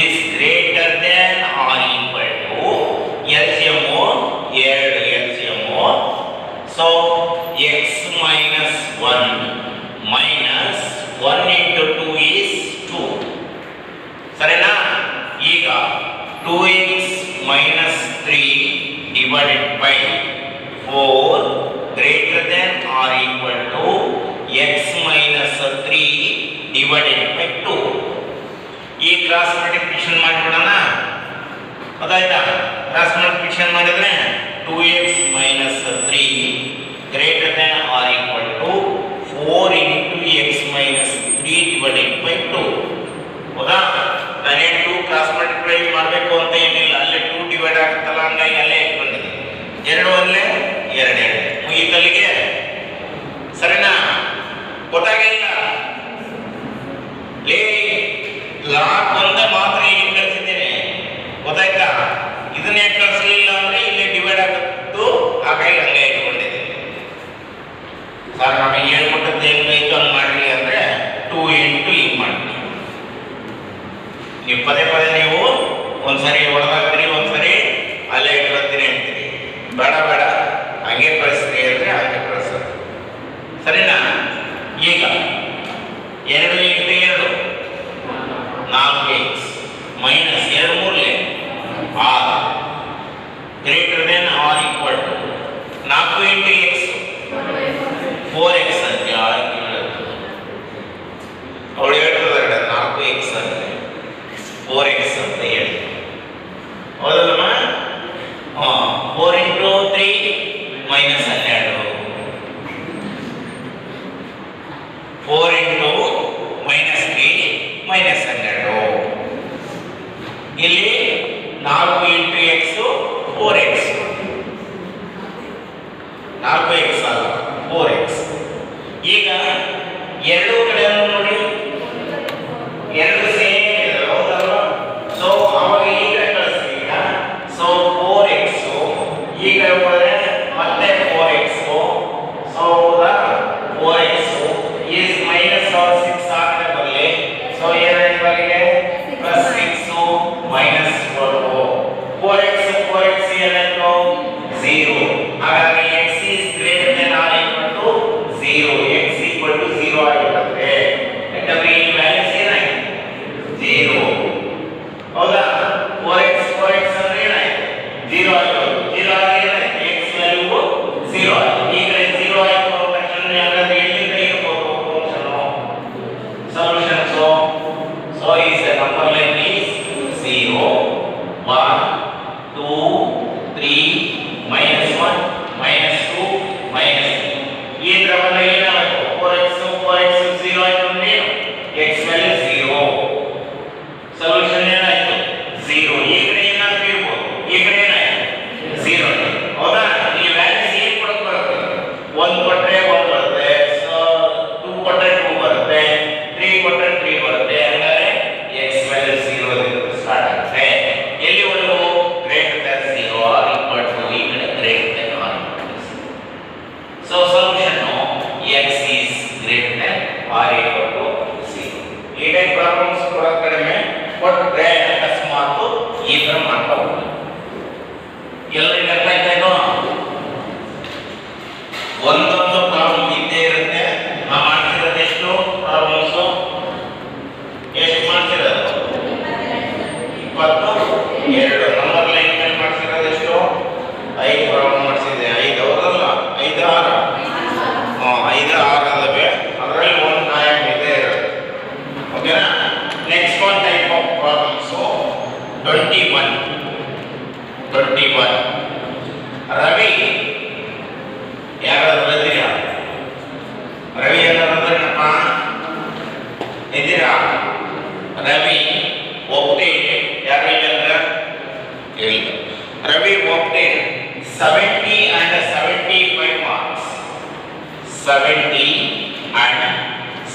is greater than or equal to LCM 2 LCM so x minus 1 minus 1 into 2 is 2 ಸರಿನಾ ಈಗ 2x minus 3 divided by 4 greater than or equal to x minus 3 divided by 2 ಈ ಕ್ರಾಸ್ ಮಲ್ಟಿಪ್ಲಿಕೇಶನ್ ಮಾಡಿಬಿಡೋಣ ಗೊತ್ತಾಯ್ತಾ ಕ್ರಾಸ್ ಮಲ್ಟಿಪ್ಲಿಕೇಶನ್ ಮಾಡಿದ್ರೆ 2x minus 3 greater than or equal to 4 into x minus 3 divided by 2 ಹೌದಾ ನಾನೇ 2 ಕ್ರಾಸ್ ಮಲ್ಟಿಪ್ಲೈ ಮಾಡಬೇಕು ಅಂತ ಏನಿಲ್ಲ ಅಲ್ಲೇ 2 ಡಿವೈಡ್ ಆಗುತ್ತಲ್ಲ ಹಂಗಾಗಿ ಅಲ್ಲೇ ಬಂದಿದೆ 2 ಅಲ್ಲೇ 2 ಮುಗಿತಲ್ಲಿಗೆ ಸರಿನಾ ಗೊತ್ತಾಗಿಲ್ಲ ಲೇ ಲಾಕ್ ಒಂದೇ ಮಾತ್ರ ಇಲ್ಲಿ ಕಳಿಸಿದ್ದೇನೆ ಗೊತ್ತಾಯ್ತಾ ಇದನ್ನೇ ಕಳಿಸಲಿಲ್ಲ ಅಂದ್ರೆ ಇಲ್ಲಿ ಡಿವೈಡ್ ಆಗುತ್ತು ಹಾಗಾಗಿ ಹಂಗೆ ಇಟ್ಕೊಂಡಿದೆ ಸರ್ ನಮಗೆ ಹೇಳ್ಕೊಟ್ಟದ್ದು ಹೆಂಗಾಯ್ತು ಹಂಗೆ ಮಾಡಲಿ ಅಂದ್ರೆ 2 ಇಂಟು ಹಿಂಗೆ ಮಾಡ್ತೀವಿ ನೀವು ಪದೇ ಪದೇ ನೀವು ಒಂದ್ಸರಿ ಹೊಡೆದಾಗ್ತೀರಿ ಒಂದ್ಸರಿ ಅಲ್ಲೇ ಇಟ್ಕೊಳ್ತೀನಿ ಅಂತೀರಿ ಬೇಡ ಬೇಡ ಹಂಗೆ ಕಳಿಸ್ತೀರಿ ಅಂದ್ರೆ ಹಂಗೆ ಕಳಿಸೋದು ಸರಿನಾ ಈಗ 2 into 2 4x minus 2 3 6 greater than or equal to 4 into x 4x ಅಂತ ಅವಳು ಹೇಳ್ತಿದ್ದಾರೆ 4x ಅಂತ 4x ಅಂತ ಹೇಳಿ ಹೌದಲ್ಲಮ್ಮ 4 into 3 minus 12 4 into minus 3 minus 12 ಇಲ್ಲಿ 4 ಇಂಟು x 4x 4x ಅಲ್ಲ 4x ಈಗ ಎರಡು ಕಡೆಯನ್ನು ನೋಡಿ ಎರಡು ಸೇಮ್ ಇದೆ ಹೌದಲ್ವಾ ಸೊ ಅವಾಗ ಈ ಕಡೆ ಕಳಿಸ್ತೀವಿ ಈಗ ಸೊ 4x ಈ ಕಡೆ ಹೋದರೆ ಮತ್ತೆ 4x so 4x is minus or 6 number line is 0, 1, 2, 3, minus 1, minus 2, minus 3. ಇದರವನ್ನ ಏನಾಗಬೇಕು 4x 0 ಆಯ್ತು ಅಂದ್ರೆ x ವ್ಯಾಲ್ಯೂ 0. ಸೊಲ್ಯೂಷನ್ ಏನಾಯ್ತು 0. ಈ ಕಡೆ ಏನಾದ್ರು ಇರಬಹುದು, ಈ ಕಡೆ ಏನಾಯ್ತು 0. ಹೌದಾ? ಈ ವ್ಯಾಲ್ಯೂಸ್ ಏನು ಕೊಡಕ್ಕೆ ಬರುತ್ತೆ? 1 ಕೊಟ್ಟರೆ 1 ಬರುತ್ತೆ, 2 ಕೊಟ್ಟರೆ 2 ಬರುತ್ತೆ, 3 ಕೊಟ್ಟರೆ 3 ಬರುತ್ತೆ. ಹಾಗಾದ್ರೆ x ವ್ಯಾಲ್ಯೂ 0 ದಿಂದ ಸ್ಟಾರ್ಟ್ ಆಗುತ್ತೆ. ಎಲ್ಲಿವರೆಗೂ greater than 0 or equal to ಈ ಕಡೆ greater than or equal to 0. So solution x is greater than or equal to 0. ಈ ಟೈಪ್ ಪ್ರಾಬ್ಲಮ್ಸ್ ಕೂಡ ಕಡಿಮೆ ಕೊಟ್ಟರೆ ಅಕಸ್ಮಾತ್ ಈ ತರ ಮಾಡ್ತಾ ಹೋಗ್ತೀವಿ. ಎಲ್ಲರಿಗೂ ಅರ್ಥ ಆಯ್ತಾ ಇದು? ಒಂದೊಂದು ಪ್ರಾಬ್ಲಮ್ ಇದ್ದೇ ಇರುತ್ತೆ. ನಾವು ಮಾಡ್ತಿರೋದು ಎಷ್ಟು ಪ್ರಾಬ್ಲಮ್ಸ್? ಎಷ್ಟು ಮಾಡ್ತಿರೋದು? 22. ನಂಬರ್ ಲೈನ್ ಮೇಲೆ ಮಾಡ್ತಿರೋದು ಎಷ್ಟು? 5 ಪ್ರಾಬ್ಲಮ್ ಮಾಡಿಸಿದೆ. 5 ಹೌದಲ್ಲ? 5 6 5 6 ಅಲ್ಲವೇ? ಅದರಲ್ಲಿ ಒಂದು ಟೈಮ್ ಇದೆ ಇರೋದು. ಓಕೆನಾ? Next one type of problems 21. Ravi ಯಾರಾದ್ರೂ ಇದ್ದೀರಾ? ರವಿ ಯಾರಾದ್ರೂ ಇದ್ದೀರಾ? ರವಿ obtained ಯಾರು ಇಲ್ಲ? Ravi obtained 70 and 75 marks. 70 and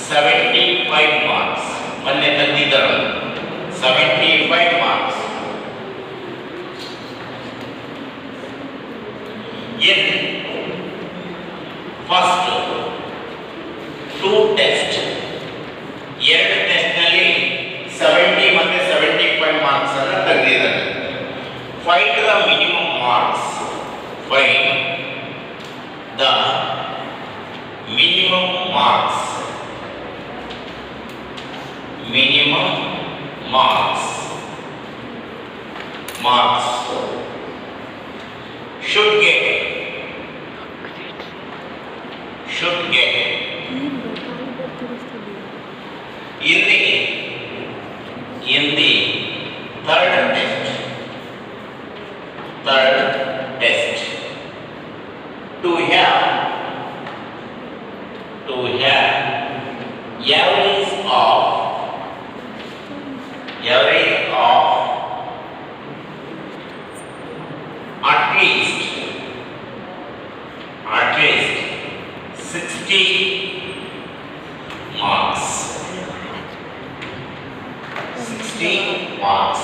75 marks. ಮೊನ್ನೆ ತಂದಿದ್ದರು 75 marks. In first 2 tests, ಎರಡು ಟೆಸ್ಟ್ ನಲ್ಲಿ 70 ಮತ್ತೆ 75 ಮಾರ್ಕ್ಸ್ ಅನ್ನು ತೆಗೆದಿದ್ದಾರೆ. Find the minimum marks. Find the minimum marks. Minimum marks. Marks should get in the third test to have average of at least 60 marks. 60 marks.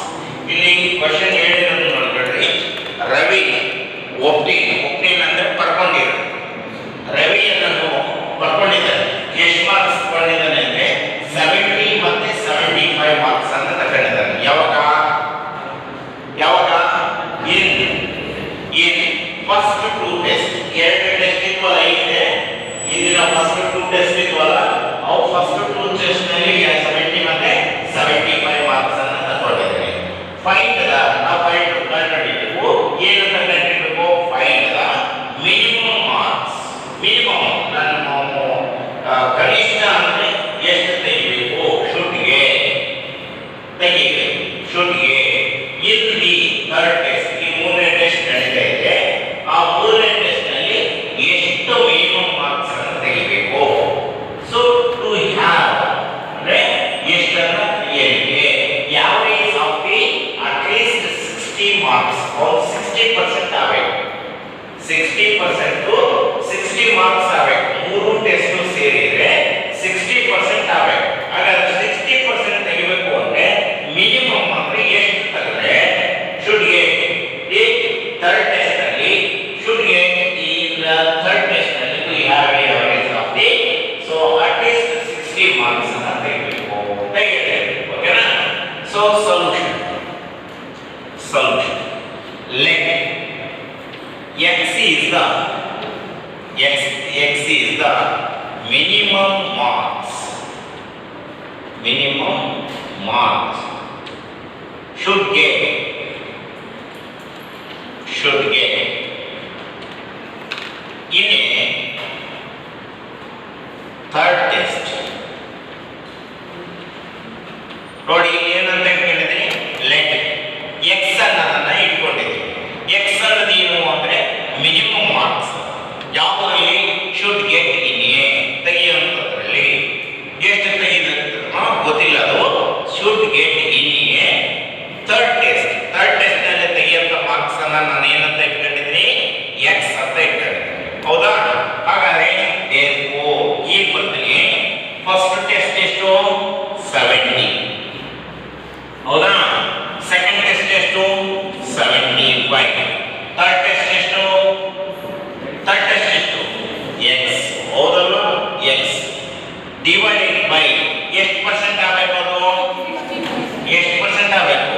ಇಲ್ಲಿ ಕ್ವೆಶ್ಚನ್ ಹೇಳಿರೋದು ನೋಡ್ಕೊಳ್ಳಿ. ರವಿ ಒಪ್ಟೇನ್ ಅಂದ್ರೆ ಪಡ್ಕೊಂಡಿರೋ. ರವಿ ಅನ್ನೋದು ಪಡ್ಕೊಂಡಿದ್ದಾನೆ. ಎಷ್ಟು ಮಾರ್ಕ್ಸ್ ಪಡ್ಕೊಂಡಿದ್ದಾನೆ ಅಂದ್ರೆ 70 ಮತ್ತೆ 75 ಮಾರ್ಕ್ಸ್ ಅಂತ ತಗೊಂಡಿದ್ದಾನೆ. ಯಾವಾಗ in first 2 ಟೆಸ್ಟ್, ಎರಡು ಟೆಸ್ಟ್ ಇದ್ವಲ್ಲ, ಇದೆ ಇಂದಿನ ಫಸ್ಟ್ 2 ಟೆಸ್ಟ್ ಇದ್ವಲ್ಲ, ಅವು ಫಸ್ಟ್ 2 ಟೆಸ್ಟ್ ನಲ್ಲಿ 70 ಮತ್ತೆ 75 ಮಾರ್ಕ್ಸ್ ಅನ್ನು ತಗೊಂಡಿದ್ದಾರೆ. ಫೈಂಡ್ ದ ನಾವು ಕಂಡುಹಿಡಿಯಬೇಕು. ಏನು ಕಂಡುಹಿಡಿಯಬೇಕು? Find the minimum marks. Minimum ನಾನು ಕನಿಷ್ಠ ಅಂದ್ರೆ ಎಷ್ಟು ತೆಗಿಬೇಕು? ಶುಡ್ಗೆ ತೆಗಿಬೇಕು. ಶುಡ್ಗೆ ಇಲ್ಲಿ ಥರ್ಡ್ ಟೆಸ್ಟ್, ಈ ಮೂರನೇ ಟೆಸ್ಟ್ ನಡೀತಾ ಇದೆ. ಆ ಮೂರನೇ ಟೆಸ್ಟ್ ನಲ್ಲಿ ಎಷ್ಟು ಮಿನಿಮಮ್ ಮಾರ್ಕ್ಸ್ ಅನ್ನು ತೆಗಿಬೇಕು? ಸೊ ಟು ಹ್ಯಾವ್ ಅಂದ್ರೆ ಎಷ್ಟನ್ನ ತೆಗೆಯಲಿಕ್ಕೆ average of the at least 60 marks और 60% ಆಗಬೇಕು. 60% ಟು 60 ಮಾರ್ಕ್ಸ್ ಆಗಬೇಕು. ಮೂರು ಟೆಸ್ಟ್ ಸೇರಿದ್ರೆ 60% ಆಗಬೇಕು. ಹಾಗಾದ್ರೆ 60% ತೆಗಿಬೇಕು ಅಂದ್ರೆ ಮಿನಿಮಮ್ ಅಂದ್ರೆ ಎಷ್ಟು ತೆಗೆದ್ರೆ ಶುಡ್ಗೆ ಈ ಥರ್ಡ್ ಟೆಸ್ಟ್ ನಲ್ಲಿ ಶುಡ್ಗೆ ಈ ಥರ್ಡ್ ಟೆಸ್ಟ್ ನಲ್ಲಿ we have A average of the so at least 60 marks ಅನ್ನು ತೆಗಿಬೇಕು. ಓಕೆನಾ? So solution let x is the minimum marks should get in a third test. ನೋಡಿ ಏನ should get in a third test. Third test ನಲ್ಲಿ ತೆಗೆಯುವಂತ ಮಾರ್ಕ್ಸ್ ಅನ್ನ ನಾನು ಏನಂತ ಇಟ್ಕೊಂಡಿದ್ದೀನಿ, x ಅಂತ ಇಟ್ಕೊಂಡಿದ್ದೀನಿ. ಹೌದಾ? ಹಾಗಾದ್ರೆ therefore ಈ ಬದಲಿಗೆ ಫಸ್ಟ್ ಟೆಸ್ಟ್ ಎಷ್ಟು 70. ಹೌದಾ? ಸೆಕೆಂಡ್ ಟೆಸ್ಟ್ ಎಷ್ಟು 75. ಥರ್ಡ್ ಟೆಸ್ಟ್ ಎಷ್ಟು x. ಹೌದಲ್ವಾ? x ಡಿವೈಡೆಡ್ ಬೈ ಎಷ್ಟು ಪರ್ಸೆಂಟ್ ಆಗಬೇಕು, ಅದು ಎಷ್ಟು ಪರ್ಸೆಂಟ್ ಆಗಬೇಕು,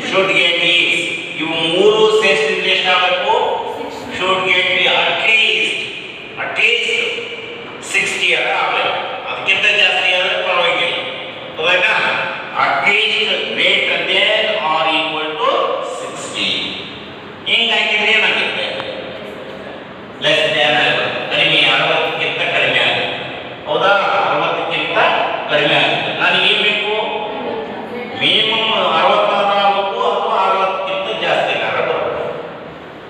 should get is ಇವು ಮೂರು ಸೇರಿಸಿದ್ರೆ ಎಷ್ಟು ಆಗಬೇಕು, should get at least 60 ಅರ ಆಗಬೇಕು. ಅದಕ್ಕಿಂತ ಜಾಸ್ತಿ ಆದ್ರೆ ಪರವಾಗಿಲ್ಲ. ಹೌದಾ? at least greater than or equal to 60. ಹಿಂಗೆ ಹಾಕಿದ್ರೆ ಏನಾಗುತ್ತೆ, ಲೆಸ್ ದ್ಯಾನ್ ಆಗುತ್ತೆ, ಕಡಿಮೆ 60ಕ್ಕಿಂತ ಕಡಿಮೆ ಆಗುತ್ತೆ. ಹೌದಾ? 60ಕ್ಕಿಂತ ಕಡಿಮೆ ಆಗುತ್ತೆ. ನನಗೆ ಏನು ಬೇಕು, ಮಿನಿಮಮ್ 60 ಆಗಬೇಕು ಅಥವಾ 60ಕ್ಕಿಂತ ಜಾಸ್ತಿ ಆಗಬೇಕು.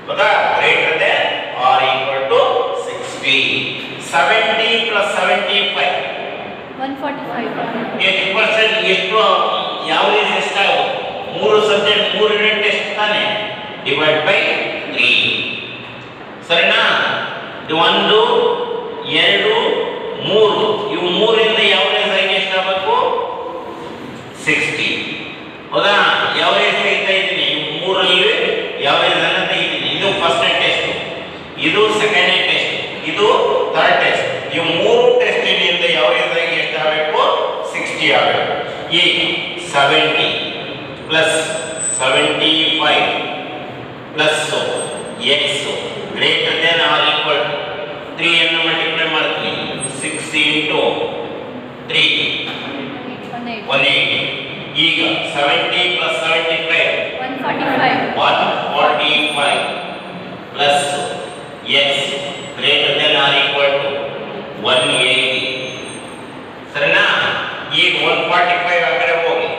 ಹೌದಾ? Greater than or equal to 60. 70 plus 75 145. ಎಷ್ಟು ಪರ್ಸೆಂಟ್, ಎಷ್ಟು ಯಾವರೇಜ್ ಎಷ್ಟಾಗುತ್ತೆ, 3 ಸಬ್ಜೆಕ್ಟ್ 3 ಯೂನಿಟ್ ಟೆಸ್ಟ್ ತಾನೆ, ಡಿವೈಡ್ ಬೈ 3. ಸರಿನಾ? 1 2 3 ಇವು ಮೂರಿಂದ ಯಾವರೇಜ್ ಆಗಿ ಎಷ್ಟಾಗಬೇಕು 60. ಹೌದಾ? ಯಾವರೇಜ್ ತೆಗಿತಾ ಇದ್ದೀನಿ, ಇವು ಮೂರಲ್ಲಿ ಯಾವರೇಜ್ ಅನ್ನ ತೆಗಿತೀನಿ. ಇದು ಫಸ್ಟ್ ಟೆಸ್ಟ್, ಇದು ಸೆಕೆಂಡ್ ಟೆಸ್ಟ್, ಇದು ಥರ್ಡ್ ಟೆಸ್ಟ್. ಇವು ಮೂರು ಟೆಸ್ಟ್ ಇಂದ ಯಾವರೇಜ್ ಆಗಿ ಎಷ್ಟಾಗಬೇಕು 60 ಆಗಬೇಕು. ಈಗ 70 plus 75 plus x greater than or equal to 3 ಅನ್ನು ಮಲ್ಟಿಪ್ಲೈ ಮಾಡ್ತೀನಿ. 6 ಇಂಟು 3 180. ಈಗ 70 plus 75 145 plus x greater than or equal to 180. ಸರಿನಾ? ಈಗ 145 ಆ ಕಡೆ ಹೋಗಿ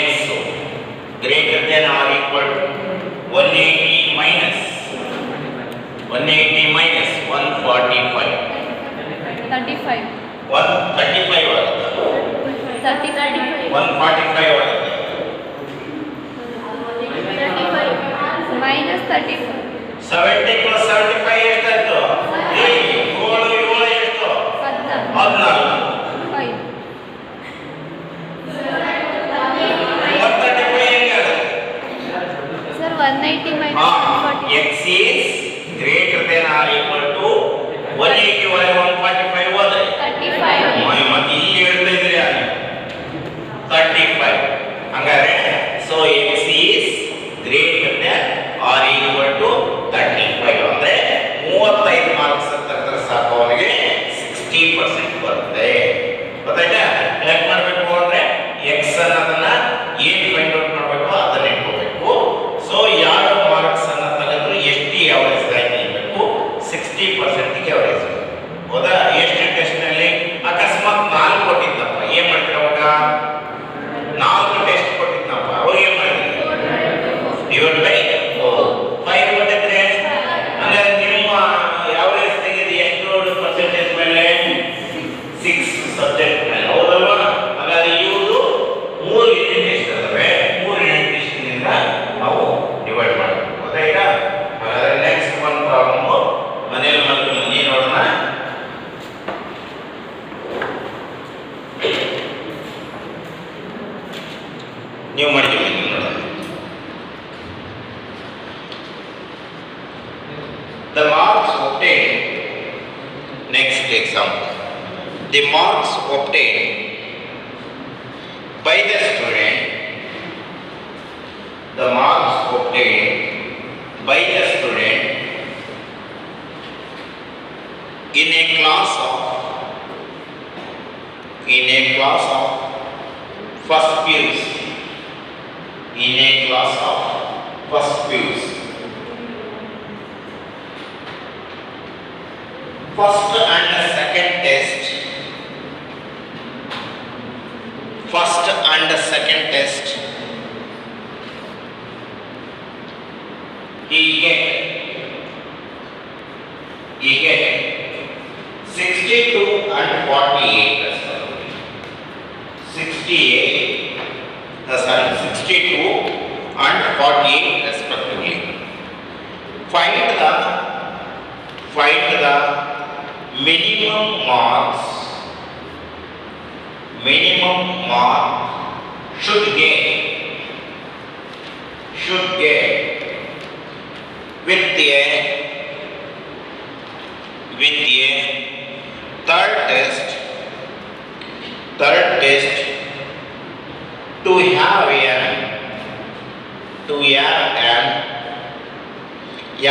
x greater than or equal to 180 minus 145 35 135 ಆಗುತ್ತೆ, 145 ಆಗುತ್ತೆ. minus 35. 70 ಪ್ಲಸ್ 75 ಎಷ್ಟಾಯ್ತು, 7 ಎಷ್ಟು 14. 135 ಹೆಂಗೆ ಆಗುತ್ತೆ? Sir, 180 minus 140. x is greater than or equal to 180 ಒಳಗೆ 145 ಹೋದ್ರೆ 35. ಮತ್ತೆ ಇಲ್ಲಿ ಹೇಳ್ತಾ ಇದ್ರಿ 35. ಹಂಗಾದ್ರೆ so x is greater than or equal to 35 ಅಂದ್ರೆ 35 ಮಾರ್ಕ್ಸ್ ಅಂತ ತೆಗೆದ್ರೆ ಸಾಕು, ಅವನಿಗೆ 60% ಬರುತ್ತೆ. ಗೊತ್ತಾಯ್ತಾ? ಹೇಗೆ ಮಾಡಬೇಕು ಅಂದ್ರೆ x ಅನ್ನೋದನ್ನ ಏನು ಫೈಂಡ್ ಔಟ್ ಮಾಡಬೇಕು ಅದನ್ನ ಇಟ್ಕೋಬೇಕು. ಸೊ ಯಾವ ಮಾರ್ಕ್ಸ್ ಅನ್ನ ತೆಗೆದ್ರು ಎಷ್ಟು ಯಾವರೇಜ್ ಆಗಿ ಇರಬೇಕು, 60% ಗೆ ಯಾವರೇಜ್. ಹೌದಾ? ಎಷ್ಟು ಟೆಸ್ಟ್ ನಲ್ಲಿ ಅಕಸ್ಮಾತ್ 4 ಕೊಟ್ಟಿದ್ದಪ್ಪ, ಏನ್ ಮಾಡ್ತೀರ ಅವಾಗ? 4 ಟೆಸ್ಟ್ ಕೊಟ್ಟಿದ್ದಪ್ಪ, ಅವಾಗ ಏನ್ ಮಾಡ್ತೀರಿ? ಡಿವೈಡ್ ಬೈ 5 ಕೊಟ್ಟಿದ್ರೆ ಅಂದ್ರೆ ನಿಮ್ಮ ಯಾವರೇಜ್ ತೆಗೆದು ಎಷ್ಟು ಪರ್ಸೆಂಟೇಜ್ ಮೇಲೆ 6 ಸಬ್ಜೆಕ್ಟ್ ಮೇಲೆ. ಹೌದಲ್ವಾ? ಹಾಗಾದ್ರೆ ಇವರು 3 ಯೂನಿಟ್ ಟೆಸ್ಟ್ ಇದಾವೆ, 3 ಯೂನಿಟ್ ಟೆಸ್ಟ್ ನಿಂದ ನಾವು ಡಿವೈಡ್ ಮಾಡಬೇಕು. ಗೊತ್ತಾಯ್ತಾ? ಹಾಗಾದ್ರೆ ನೆಕ್ಸ್ಟ್ ಒಂದು ಪ್ರಾಬ್ಲಮ್ ಮನೆಯಲ್ಲಿ ಮಾಡ್ಕೊಂಡು ಬನ್ನಿ ನೋಡೋಣ. ನೀವು ಮಾಡ್ಕೊಂಡು ಬನ್ನಿ ನೋಡೋಣ. The marks obtained, next example, the marks obtained by the student, the marks obtained by the student in a class of first PUC, in a class of first PUC. First and second test, he get 62 and 48 respectively. 68 62 and 48 respectively. Find the minimum marks should get with a third test to have an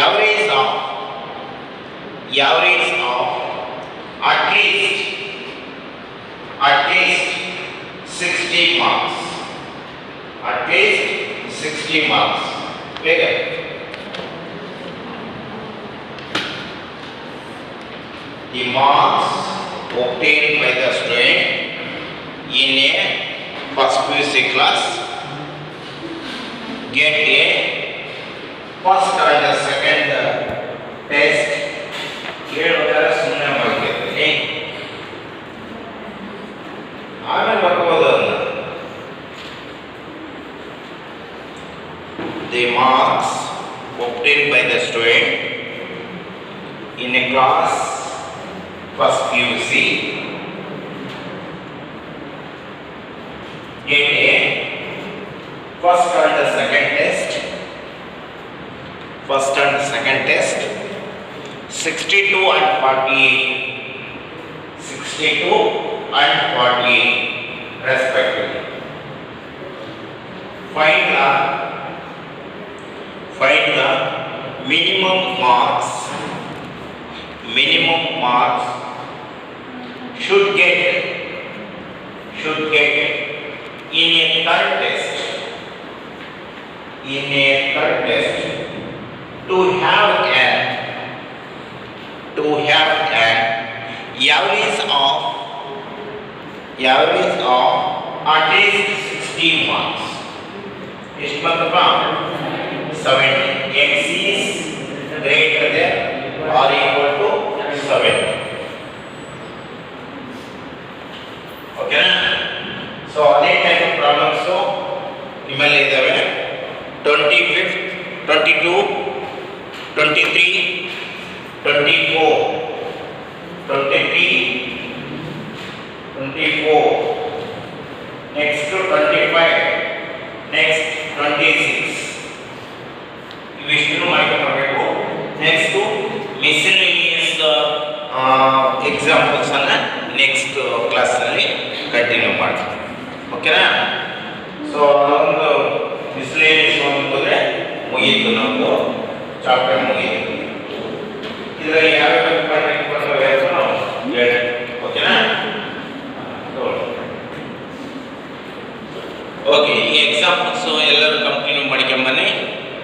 average of at least 60 marks. At least 60 marks. Clear? The marks obtained by the student in a first PUC class get a first and the second test. ಹೇಳೋದಾದ್ರೆ ಸುಮ್ಮನೆ ಮಾಡ್ತಿರ್ತೀನಿ, ಆಮೇಲೆ ಬರ್ಬೋದು ಅದನ್ನ. The marks obtained by the student in a class first PUC get a first and the second test 62 and 48 respectively. Find the minimum marks should get in a third test to have an average of at least 60 marks. ಎಷ್ಟು ಬಂತಪ್ಪ? 70. X is greater than or equal to 7. ಓಕೆನಾ? ಸೊ ಅದೇ ಟೈಪ್ ಆಫ್ ಪ್ರಾಬ್ಲಮ್ಸ್ ನಿಮ್ಮಲ್ಲಿ ಇದ್ದಾವೆ. 25, 22, 23, 24, next 25, next 26. ಇವಿಷ್ಟು ಮಾಡ್ಕೊಳ್ಬೇಕು. ನೆಕ್ಸ್ಟ್ ಮಿಸ್ಸೆಲೇನಿಯಸ್ ಎಕ್ಸಾಂಪಲ್ಸ್ ಅನ್ನ ನೆಕ್ಸ್ಟ್ ಕ್ಲಾಸ್ ನಲ್ಲಿ ಕಂಟಿನ್ಯೂ ಮಾಡ್ತೀವಿ. ಓಕೆನಾ? ಸೊ ಅದೊಂದು ಮಿಸ್ಸೆಲೇನಿಯಸ್ ಹೋದ್ರೆ ಮುಗೀತು, ನಮ್ಮದು ಚಾಪ್ಟರ್ ಮುಗೀತು. ಇದರಲ್ಲಿ ಯಾವ್ಯಾವ ಬರ್ತವೆ ಅಂತ ನಾವು ಹೇಳಿ. ಓಕೆನಾ? ಓಕೆ, ಈ ಎಕ್ಸಾಂಪಲ್ಸ್ ಎಲ್ಲರೂ ಕಂಟಿನ್ಯೂ ಮಾಡ್ಕೊಂಬನ್ನಿ.